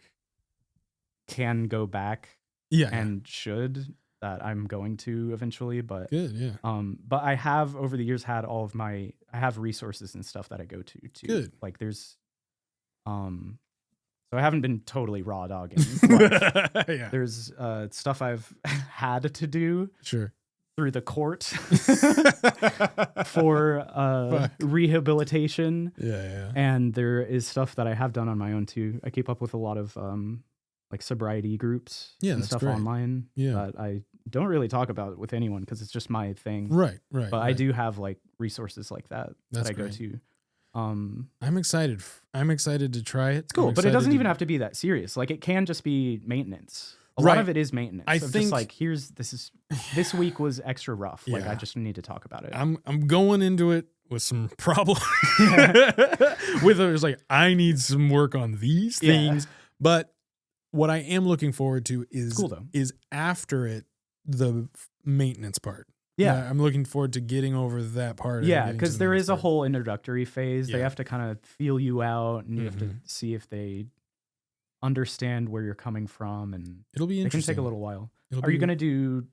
Speaker 1: can go back, and should that I'm going to eventually, but but I have over the years had I have resources and stuff that I go to too.
Speaker 2: Good.
Speaker 1: Like there's so I haven't been totally raw dogging. But there's stuff I've had to do through the court for rehabilitation. And there is stuff that I have done on my own too. I keep up with a lot of like sobriety groups and stuff online that I don't really talk about with anyone because it's just my thing.
Speaker 2: Right.
Speaker 1: But I do have like resources like that I go to.
Speaker 2: I'm excited. I'm excited to try it.
Speaker 1: It's cool, but it doesn't even have to be that serious. Like it can just be maintenance. A lot of it is maintenance. I think just like this week was extra rough. Like I just need to talk about it.
Speaker 2: I'm going into it with some problems. With it was like I need some work on these things. But what I am looking forward to is is after it the maintenance part. Yeah, I'm looking forward to getting over that part.
Speaker 1: Yeah, because there is a whole introductory phase. They have to kind of feel you out, and you have to see if they understand where you're coming from, and
Speaker 2: it'll be interesting.
Speaker 1: It can take a little while. Are you going to do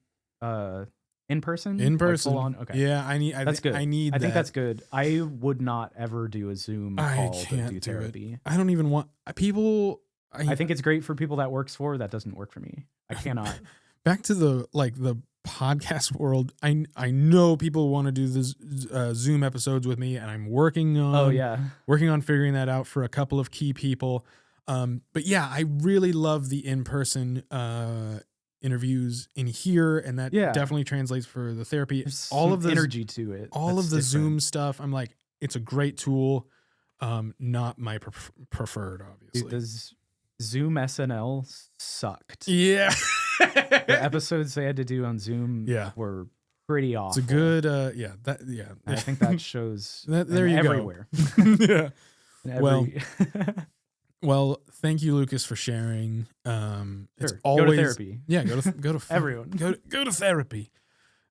Speaker 1: in person?
Speaker 2: In person,
Speaker 1: like full on? Okay.
Speaker 2: Yeah, that's good. I
Speaker 1: think that's good. I would not ever do a Zoom call to do therapy.
Speaker 2: I don't even want people.
Speaker 1: I think it's great for people that works for. That doesn't work for me. I cannot.
Speaker 2: Back to the podcast world. I know people want to do this Zoom episodes with me, and I'm working on figuring that out for a couple of key people. But yeah, I really love the in-person interviews in here, and that definitely translates for the therapy.
Speaker 1: There's all of the energy to it.
Speaker 2: All of the Zoom stuff. I'm like, it's a great tool. Not my preferred, obviously.
Speaker 1: Dude, does Zoom SNL sucked.
Speaker 2: Yeah.
Speaker 1: The episodes they had to do on Zoom were pretty awful.
Speaker 2: It's a good
Speaker 1: I think that shows
Speaker 2: there you
Speaker 1: everywhere.
Speaker 2: Go. Well, thank you, Lucas, for sharing. It's always
Speaker 1: go to therapy.
Speaker 2: Yeah, go to
Speaker 1: everyone.
Speaker 2: Go to therapy.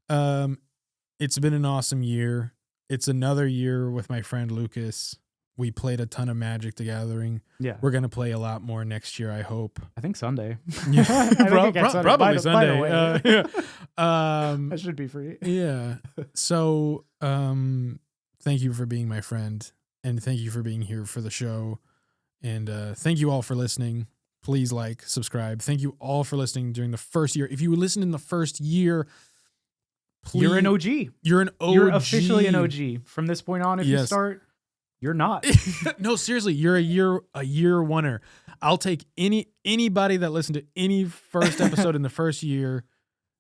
Speaker 2: It's been an awesome year. it's another year with my friend Lucas. We played a ton of Magic the Gathering.
Speaker 1: Yeah.
Speaker 2: We're gonna play a lot more next year, I hope.
Speaker 1: I think Sunday.
Speaker 2: Yeah,
Speaker 1: I think it gets Sunday.
Speaker 2: probably
Speaker 1: By the
Speaker 2: Sunday.
Speaker 1: way.
Speaker 2: That
Speaker 1: should be free.
Speaker 2: Yeah. So, thank you for being my friend, and thank you for being here for the show, and thank you all for listening. Please like, subscribe. Thank you all for listening during the first year. If you listened in the first year, please,
Speaker 1: You're an OG.
Speaker 2: You're an OG.
Speaker 1: You're officially an OG. From this point on, if you start, you're not.
Speaker 2: No, seriously, you're a year oneer. I'll take anybody that listened to any first episode in the first year.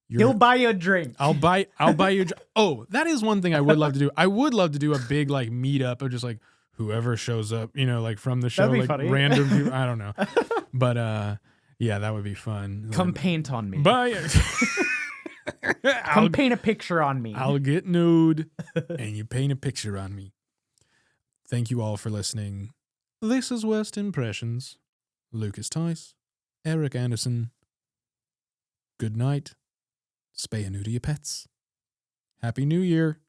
Speaker 1: He'll buy you a drink.
Speaker 2: I'll buy you. Oh, that is one thing I would love to do. I would love to do a big like meetup of just like whoever shows up, like from the show,
Speaker 1: That'd be
Speaker 2: like
Speaker 1: funny.
Speaker 2: random people. I don't know, but yeah, that would be fun.
Speaker 1: Come paint on me.
Speaker 2: Come
Speaker 1: paint a picture on me.
Speaker 2: I'll get nude, and you paint a picture on me. Thank you all for listening. This is West Impressions. Lucas Tice, Eric Anderson. Good night. Spay and neuter your pets. Happy New Year.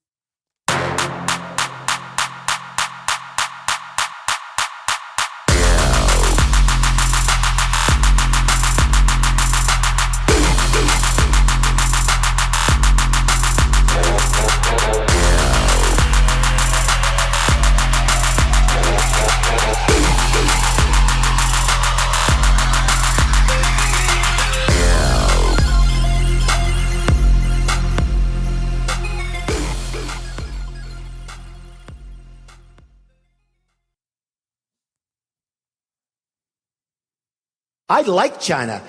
Speaker 3: I like China.